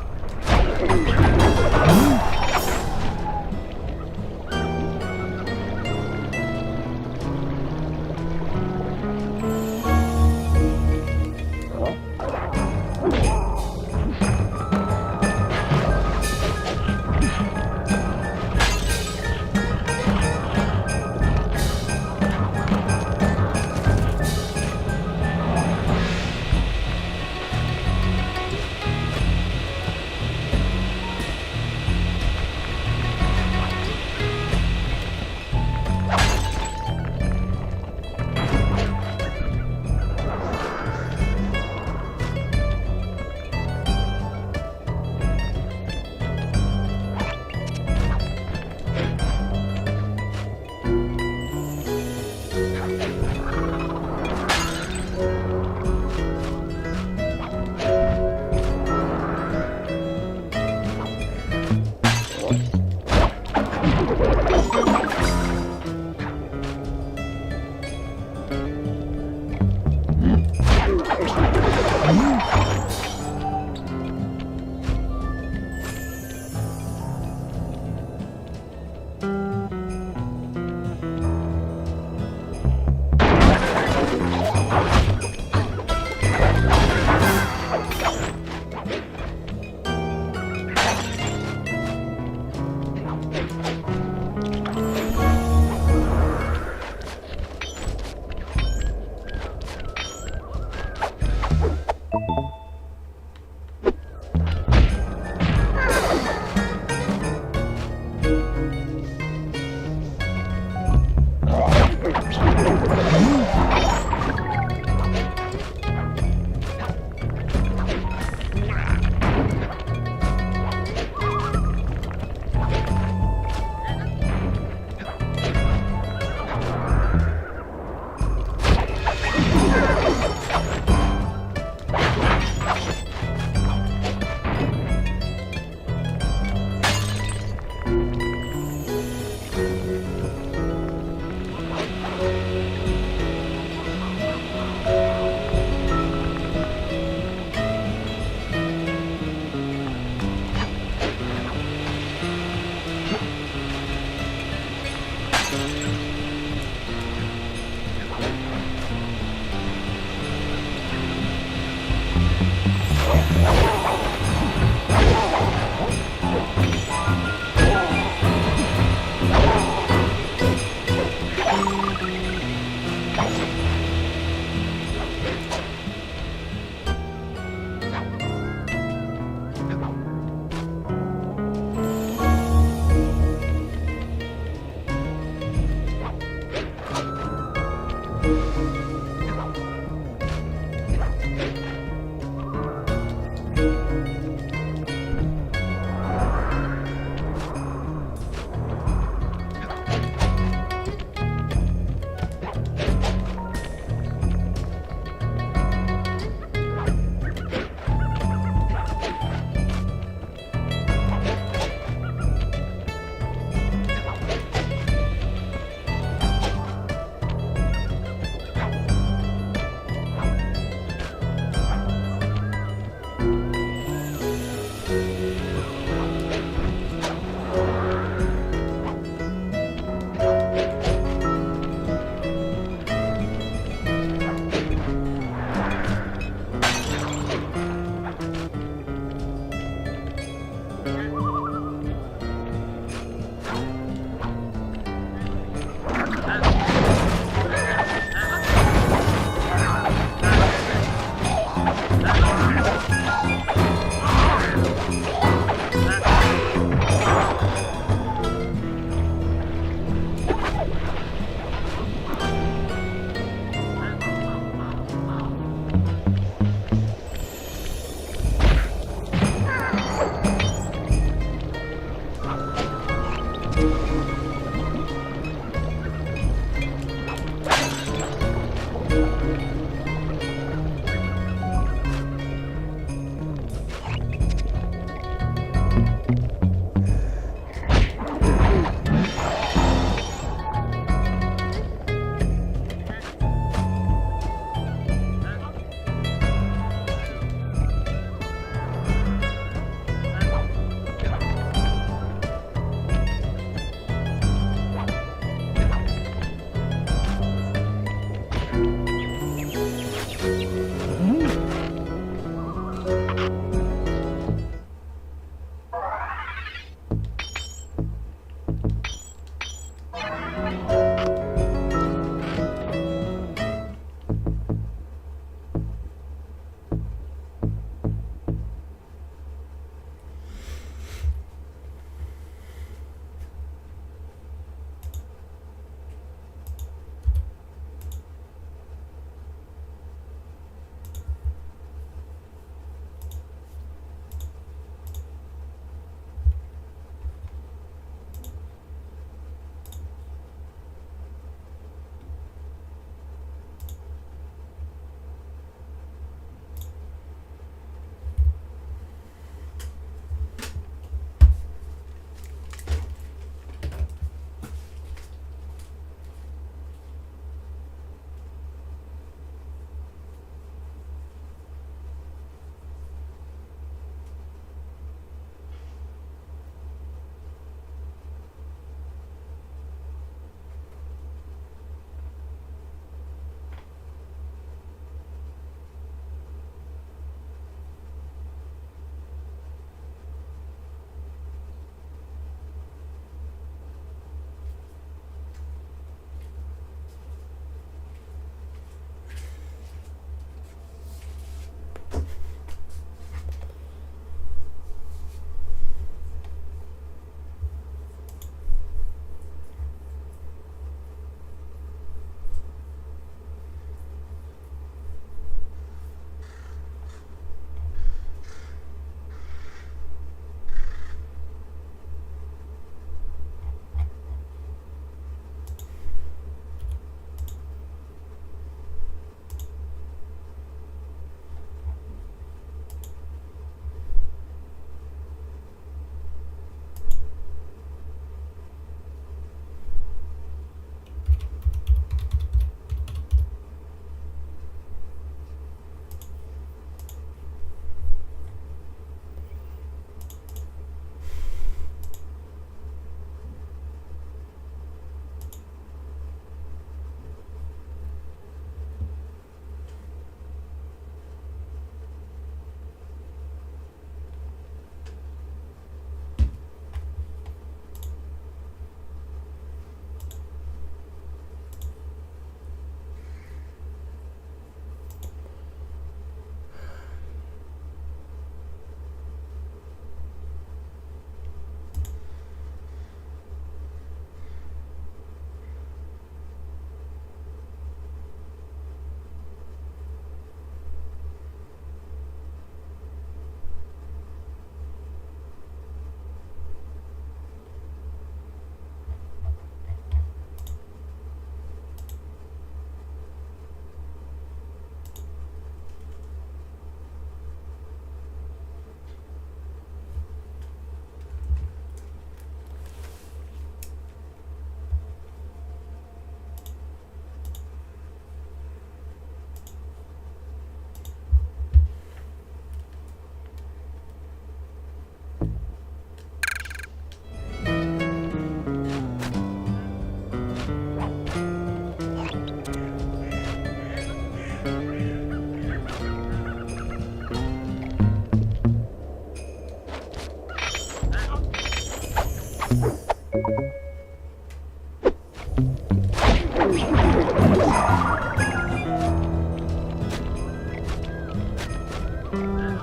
Блять.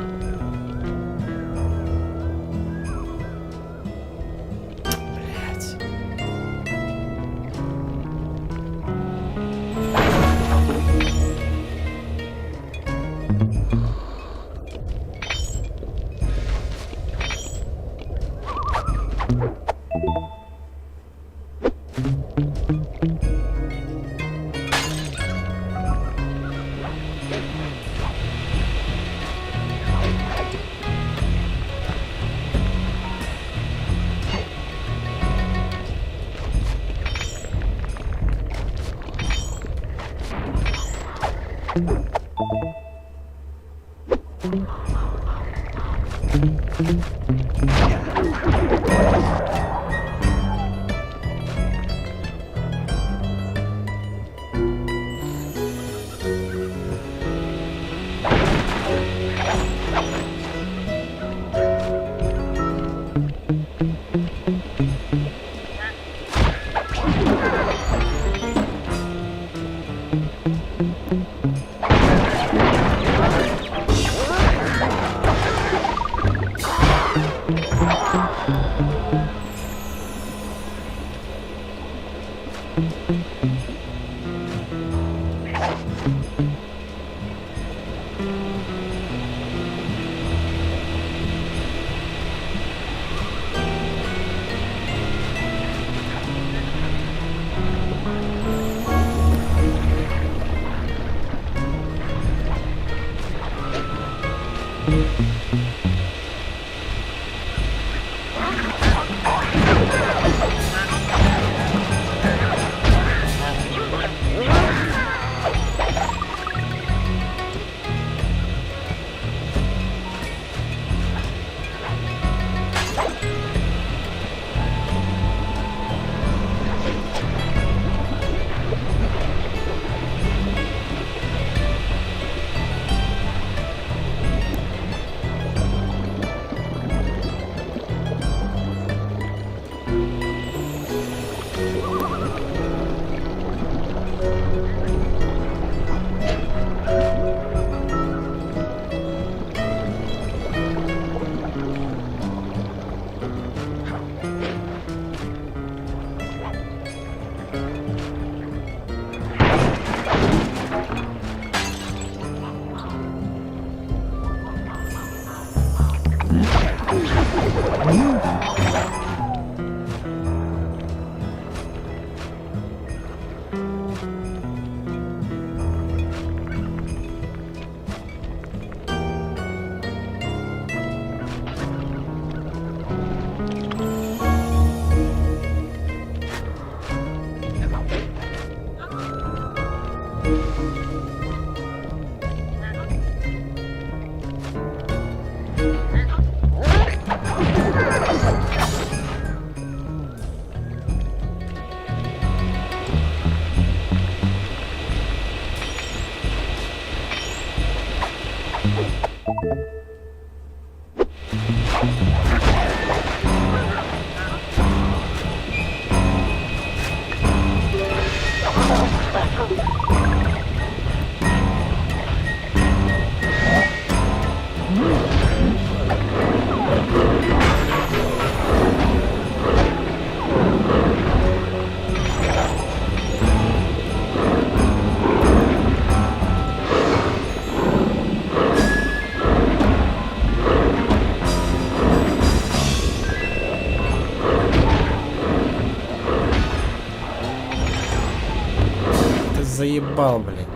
Заебал, блин.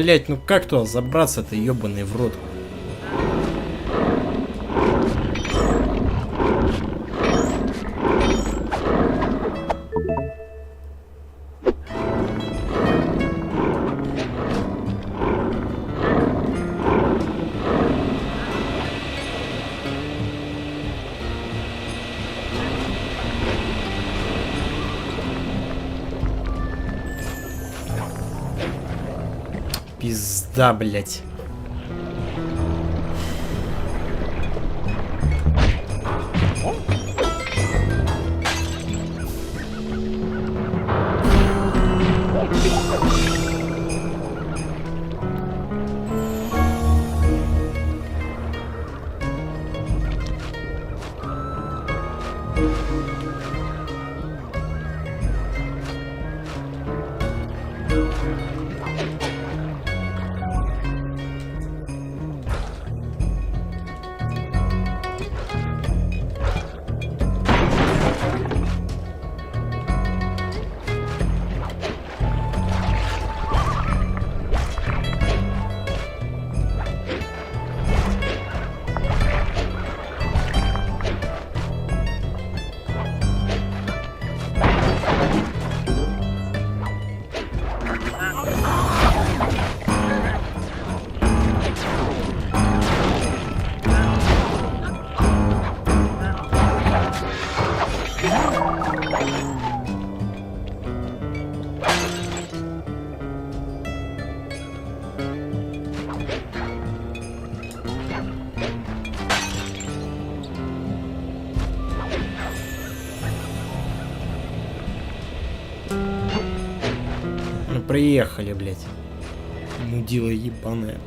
блядь, ну как туда забраться-то, ебаный в рот? Пизда, блядь. Ну, приехали, блядь. Мудила ебаная.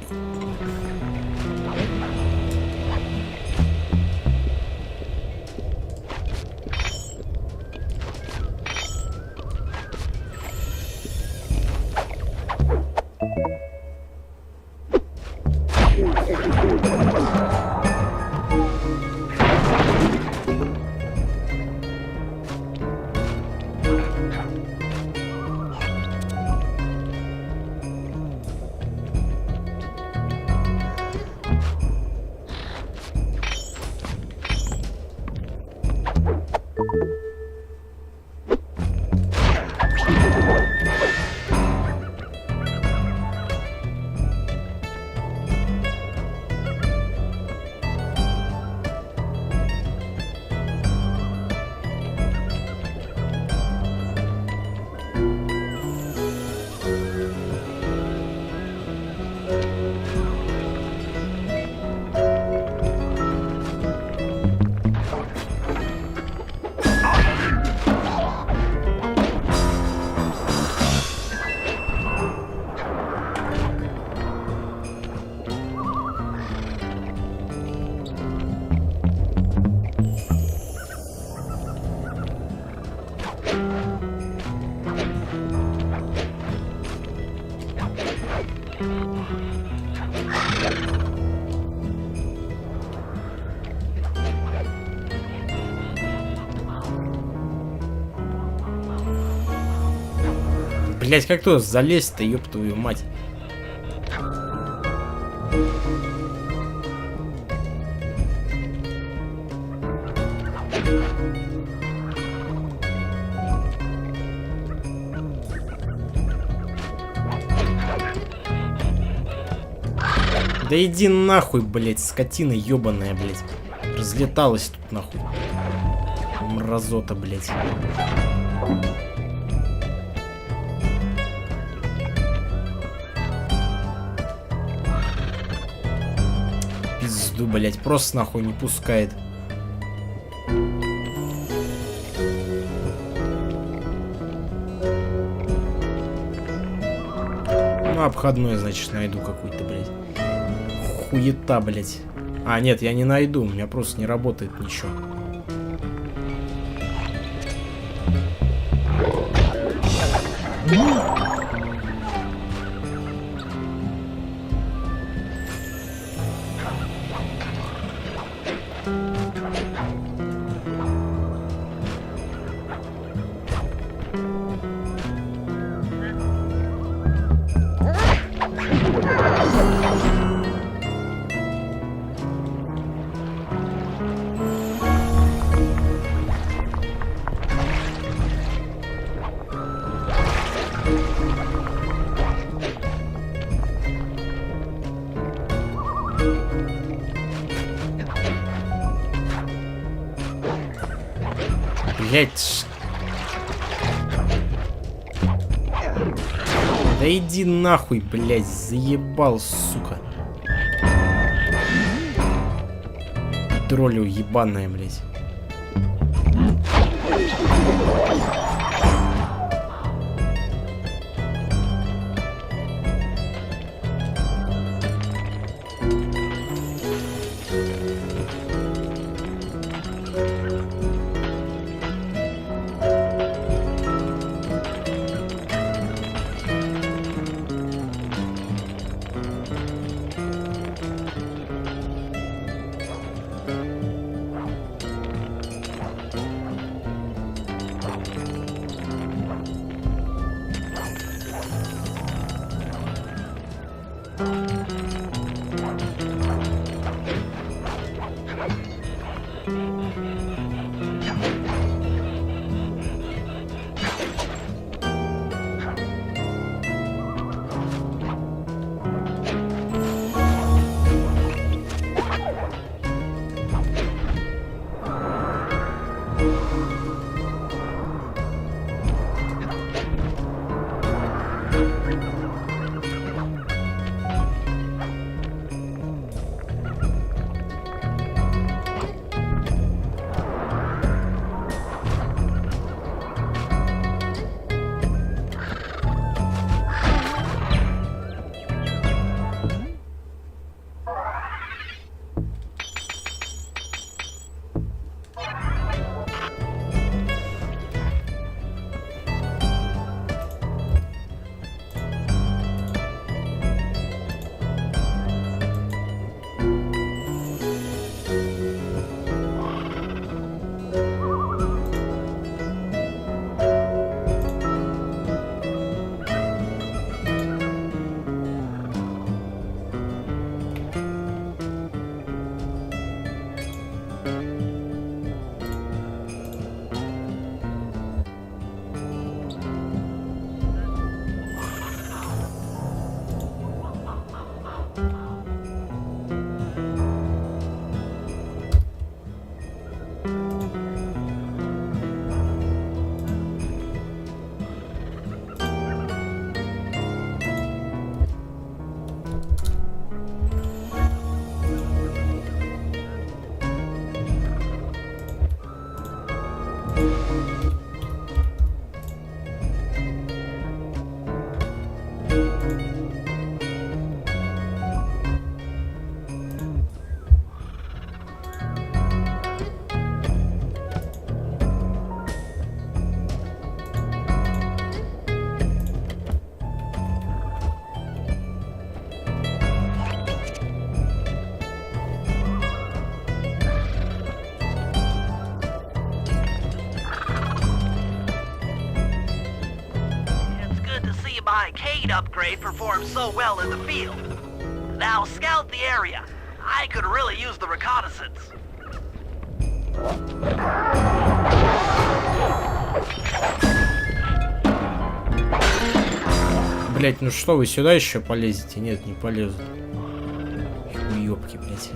Блять, как тут залезть-то, ёб твою мать. Да иди нахуй, блять, скотина ёбаная, блять. Разлеталась тут нахуй. Мразота, блять. Пизду, блять, просто нахуй не пускает. Ну, обходной, значит, найду какой-то, блять. Хуета, блять. А, нет, я не найду, у меня просто не работает ничего. Блять. Да иди нахуй, блять, заебал, сука. Троллю ебаная, блять.
Arcade upgrade performed so well in the field. Now scout the area. I could really use the reconnaissance.
Блять, ну что, вы сюда еще полезете? Нет, не полезут. Уёбки, блять.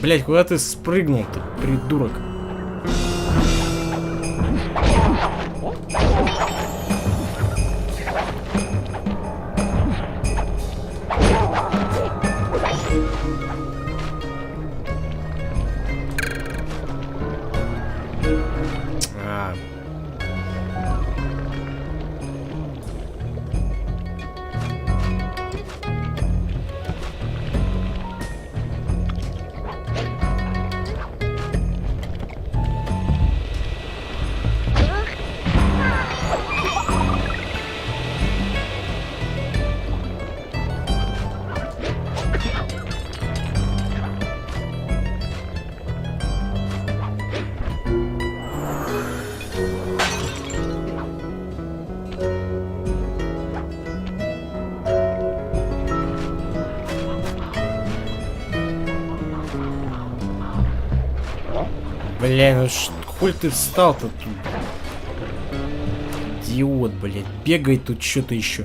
Блять, куда ты спрыгнул-то, придурок? А. Бля, ну хуй ты встал-то тут? Идиот, блядь. Бегает тут что-то еще.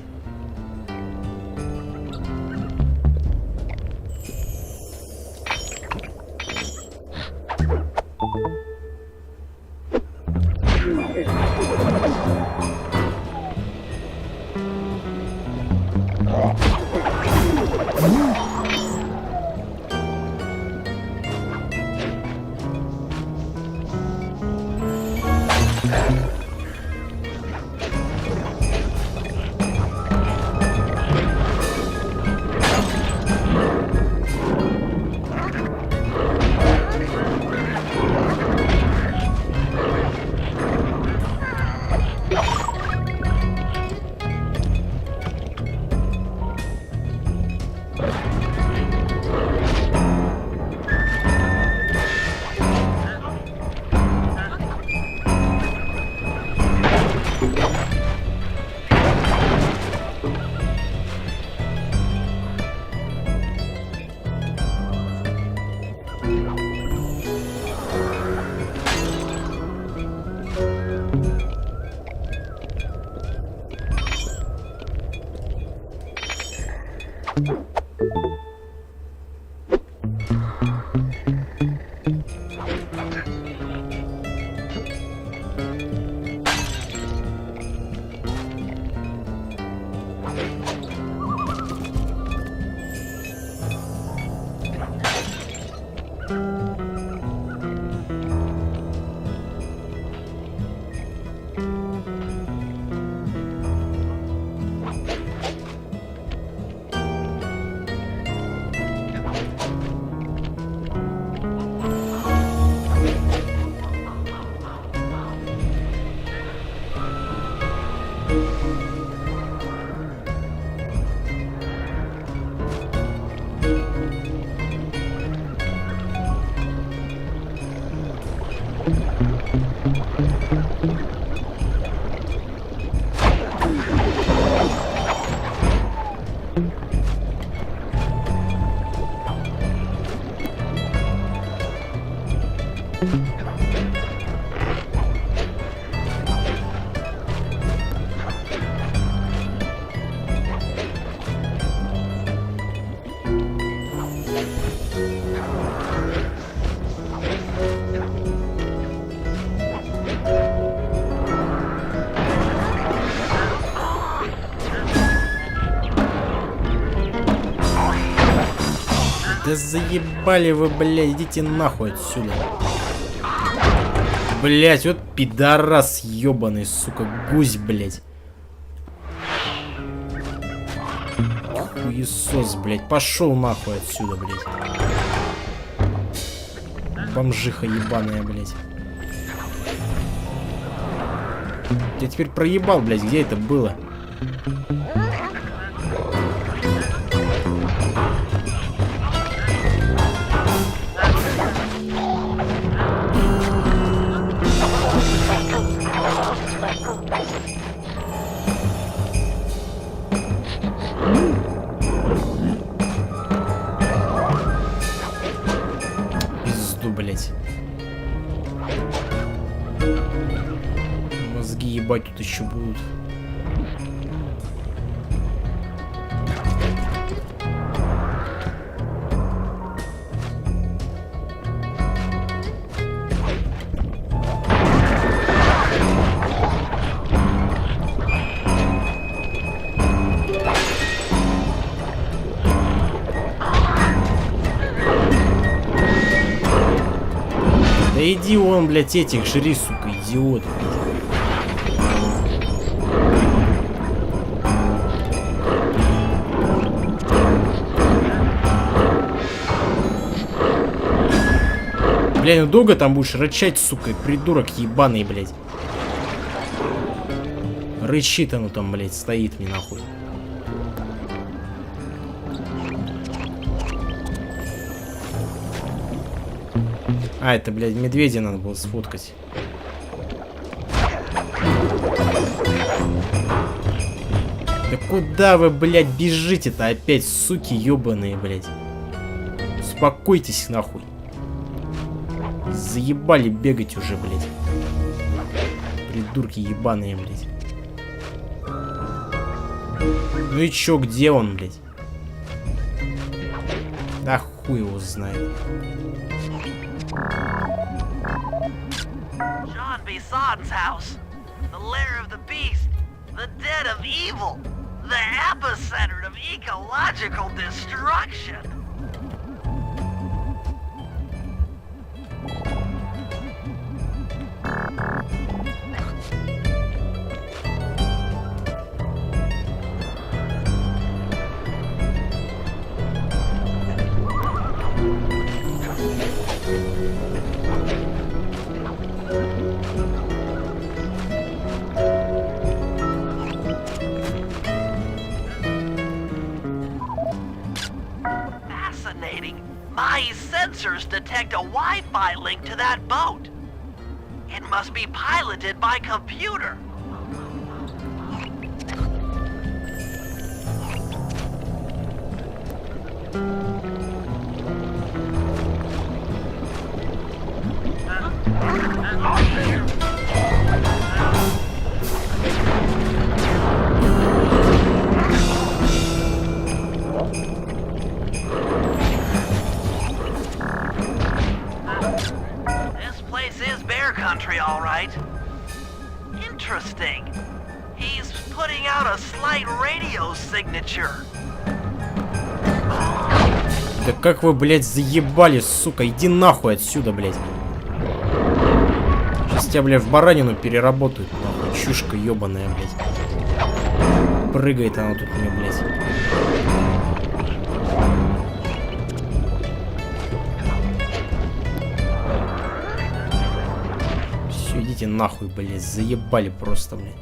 Да заебали вы, блядь, идите нахуй отсюда. Блядь, вот пидорас ебаный, сука, гусь, блядь. Хуесос, блядь, пошел нахуй отсюда, блядь. Бомжиха ебаная, блядь. Я теперь проебал, блядь, где это было? блядь. Мозги ебать тут еще будут. Да иди он, блядь, этих жри, сука, идиот, блядь. Бля, ну долго там будешь рычать, сука, придурок ебаный, блядь. Рычит оно там, блядь, стоит мне нахуй. А, это, блядь, медведя надо было сфоткать. Да куда вы, блядь, бежите-то опять, суки ебаные, блядь? Успокойтесь, нахуй. Заебали бегать уже, блядь. Придурки ебаные, блядь. Ну и чё, где он, блядь? Да хуй его знает.
John Bison's house. The lair of the beast. The den of evil. The epicenter of ecological destruction. Fascinating. My sensors detect a Wi-Fi link to that boat. It must be piloted by computer. This place is bear country, all right. Interesting. He's putting out a slight radio signature.
Да как вы, блядь, заебали, сука, иди нахуй отсюда, блядь. Сейчас тебя, блядь, в баранину переработают, нахуй, чушка ебаная, блядь. Прыгает она тут мне, блядь. Все, идите нахуй, блядь, заебали просто, блядь.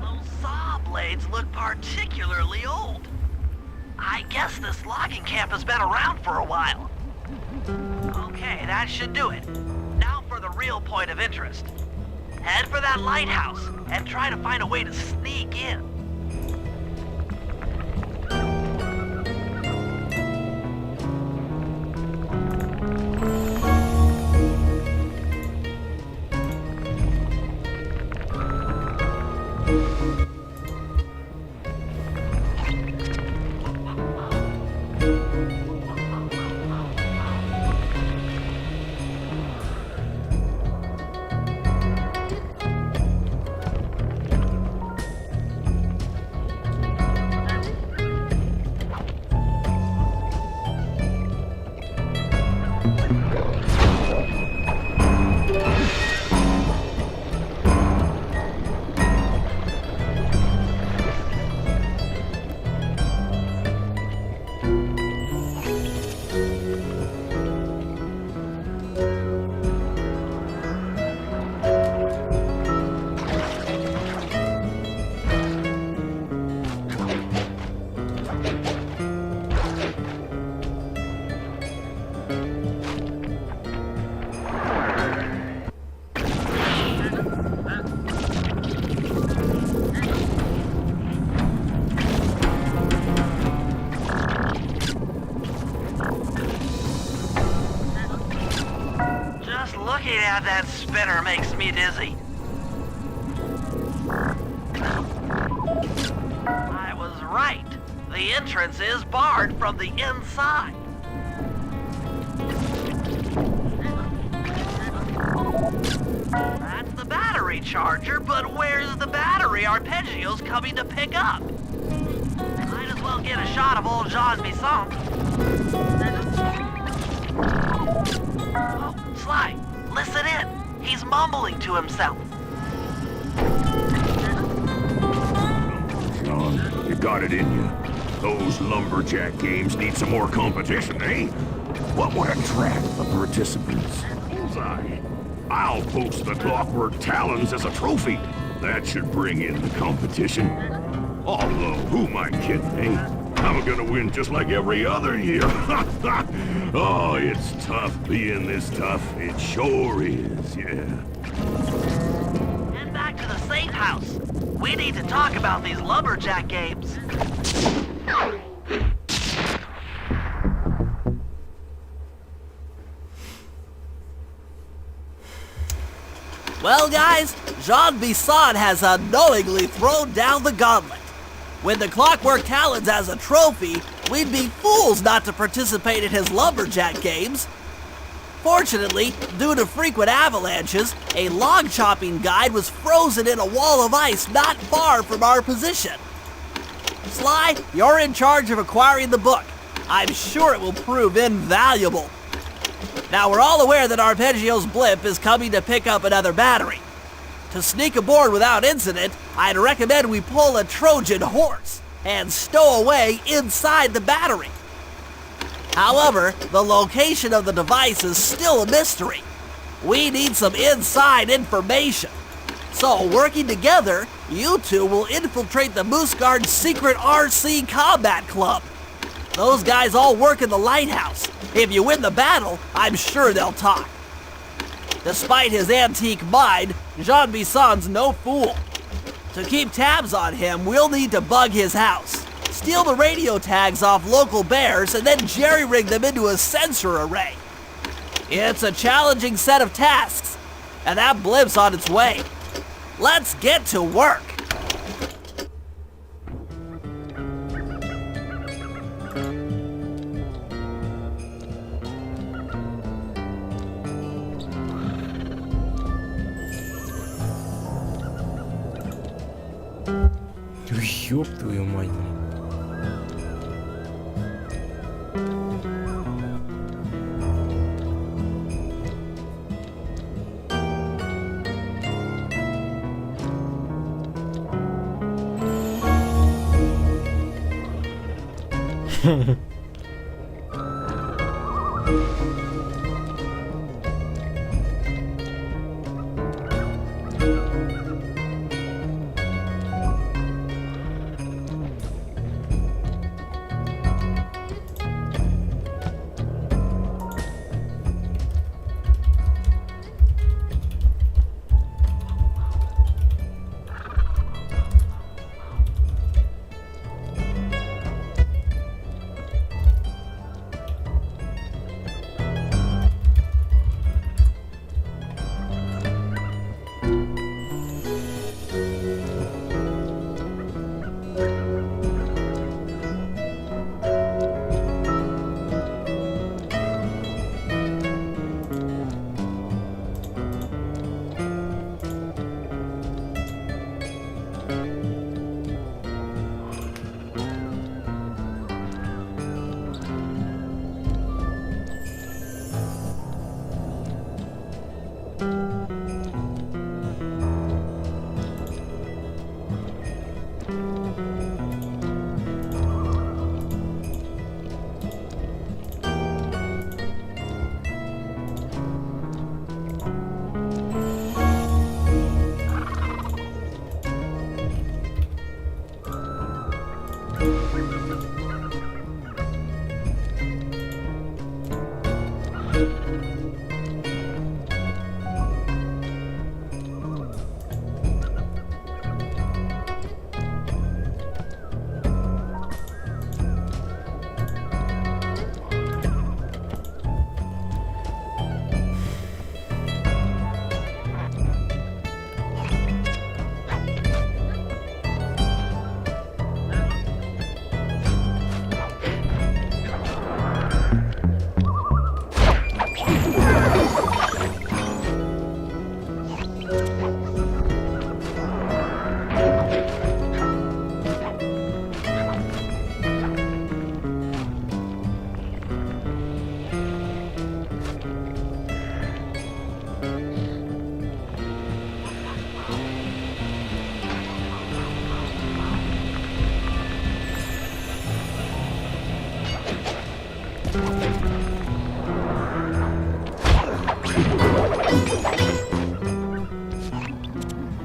Those saw blades look particularly old. I guess this logging camp has been around for a while. Okay, that should do it. Now for the real point of interest. Head for that lighthouse and try to find a way to sneak in. God, that spinner makes me dizzy. I was right. The entrance is barred from the inside. That's the battery charger, but where's the battery Arpeggio's coming to pick up? Might as well get a shot of old Jean Bisson. Oh, Sly, listen in. He's mumbling to himself.
John, you got it in you. Those lumberjack games need some more competition, eh? What would attract the participants? Bullseye. I'll post the Clockwork Talons as a trophy. That should bring in the competition. Although, who am I kidding, eh? I'm gonna win just like every other year. Oh, it's tough being this tough. It sure is, yeah.
Head back to the safe house. We need to talk about these lumberjack games.
Well, guys, Jean Bisson has unknowingly thrown down the gauntlet. With the Clockwork Talons as a trophy, we'd be fools not to participate in his lumberjack games. Fortunately, due to frequent avalanches, a log chopping guide was frozen in a wall of ice not far from our position. Sly, you're in charge of acquiring the book. I'm sure it will prove invaluable. Now, we're all aware that Arpeggio's blimp is coming to pick up another battery. To sneak aboard without incident, I'd recommend we pull a Trojan horse and stow away inside the battery. However, the location of the device is still a mystery. We need some inside information. So, working together, you two will infiltrate the Moose Guard's secret RC Combat Club. Those guys all work in the lighthouse. If you win the battle, I'm sure they'll talk. Despite his antique mind, Jean Bisson's no fool. To keep tabs on him, we'll need to bug his house, steal the radio tags off local bears, and then jerry-rig them into a sensor array. It's a challenging set of tasks, and that blimp's on its way. Let's get to work.
Ёб твою мать.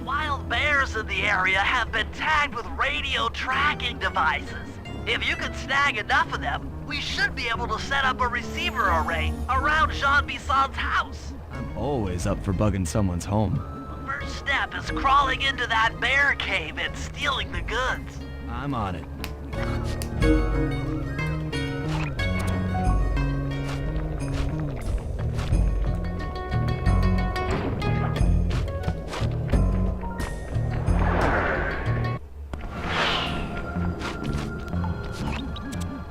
Wild bears in the area have been tagged with radio tracking devices. If you can snag enough of them, we should be able to set up a receiver array around Jean Bisson's house.
I'm always up for bugging someone's home.
First step is crawling into that bear cave and stealing the goods.
I'm on it.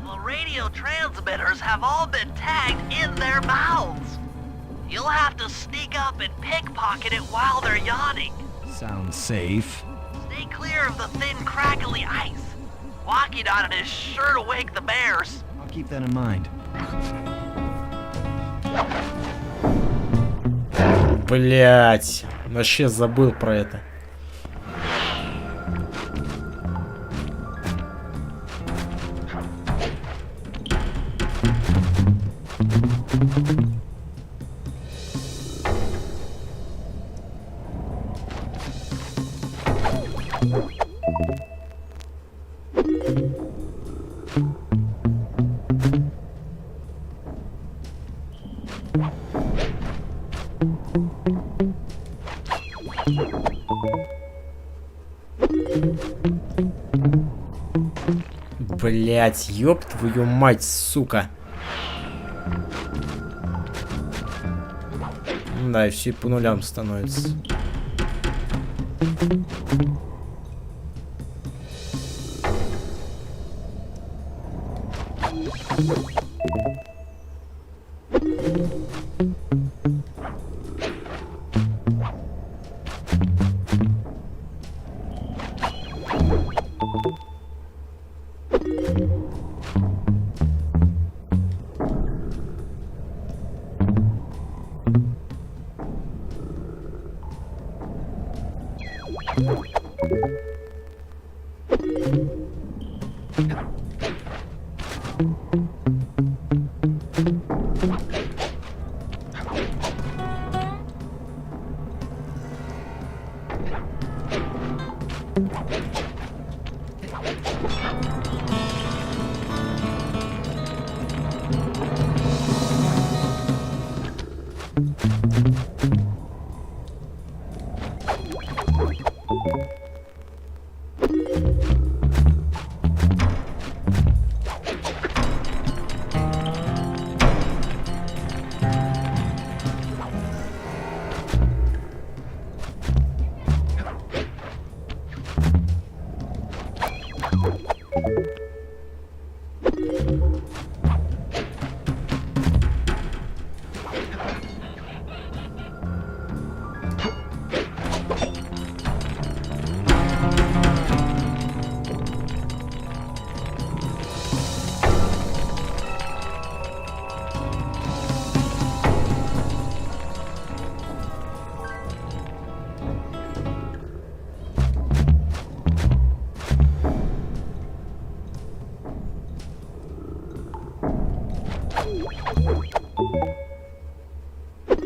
The radio transmitters have all been tagged in their mouths. You'll have to sneak up and pickpocket it while they're yawning.
Sounds safe.
Stay clear of the thin, crackly ice. Walking on it is sure to wake the bears.
I'll keep that in mind.
Блять, вообще забыл про это. Блять, ёб твою мать, сука. Да, и все по нулям становится.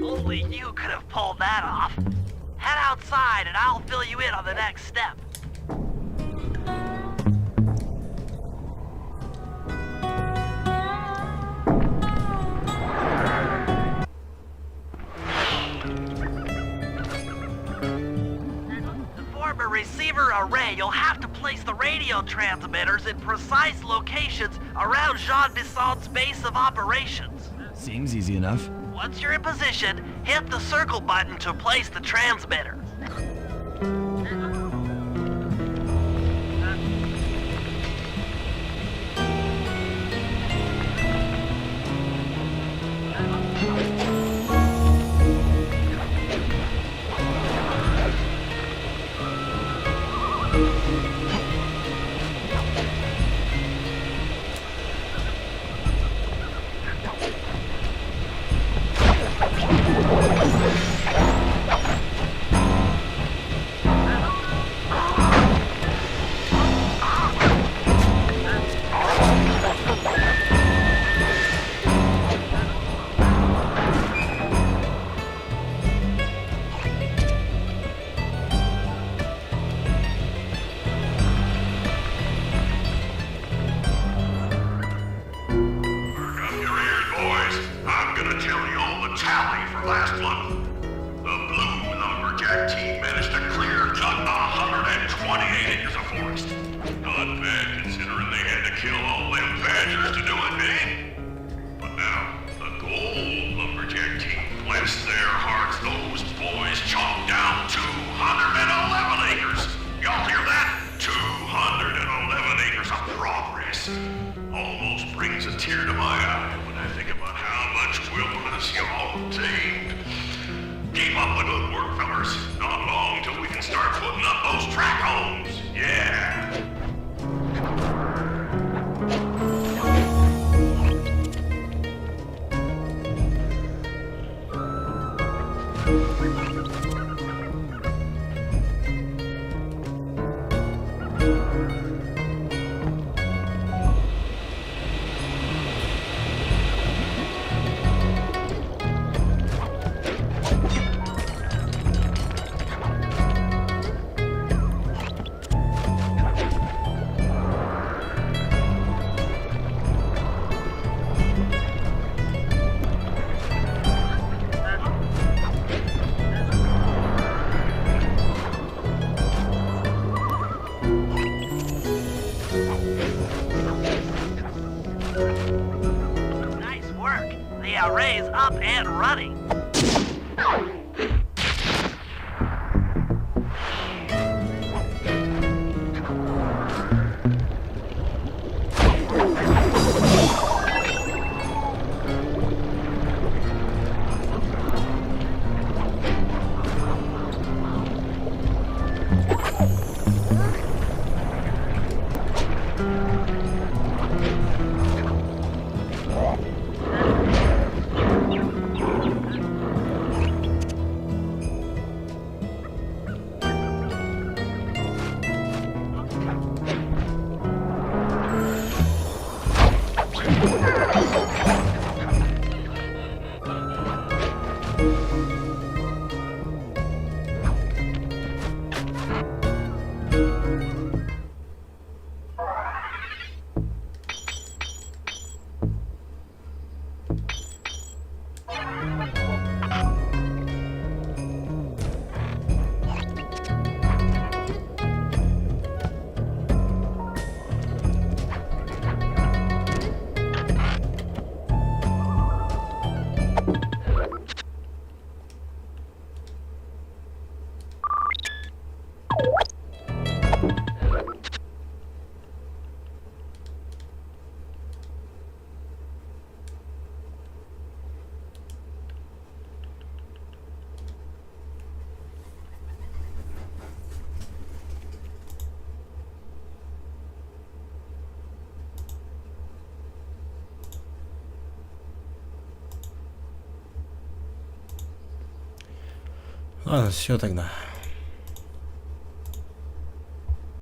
Only you could have pulled that off. Head outside and I'll fill you in on the next step. To form a receiver array, you'll have to place the radio transmitters in precise locations around Jean Bisson's base of operations.
Seems easy enough.
Once you're in position, hit the circle button to place the transmitter.
adventures to do it, eh? But now, the Gold Lumberjack team, bless their hearts, those boys chopped down 211 acres. Y'all hear that? 211 acres of progress. Almost brings a tear to my eye when I think about how much wilderness y'all have tamed. Keep up the good work, fellas. Not long till we can start putting up those track homes. Yeah.
Nice work. The array's up and running.
Ладно, все тогда.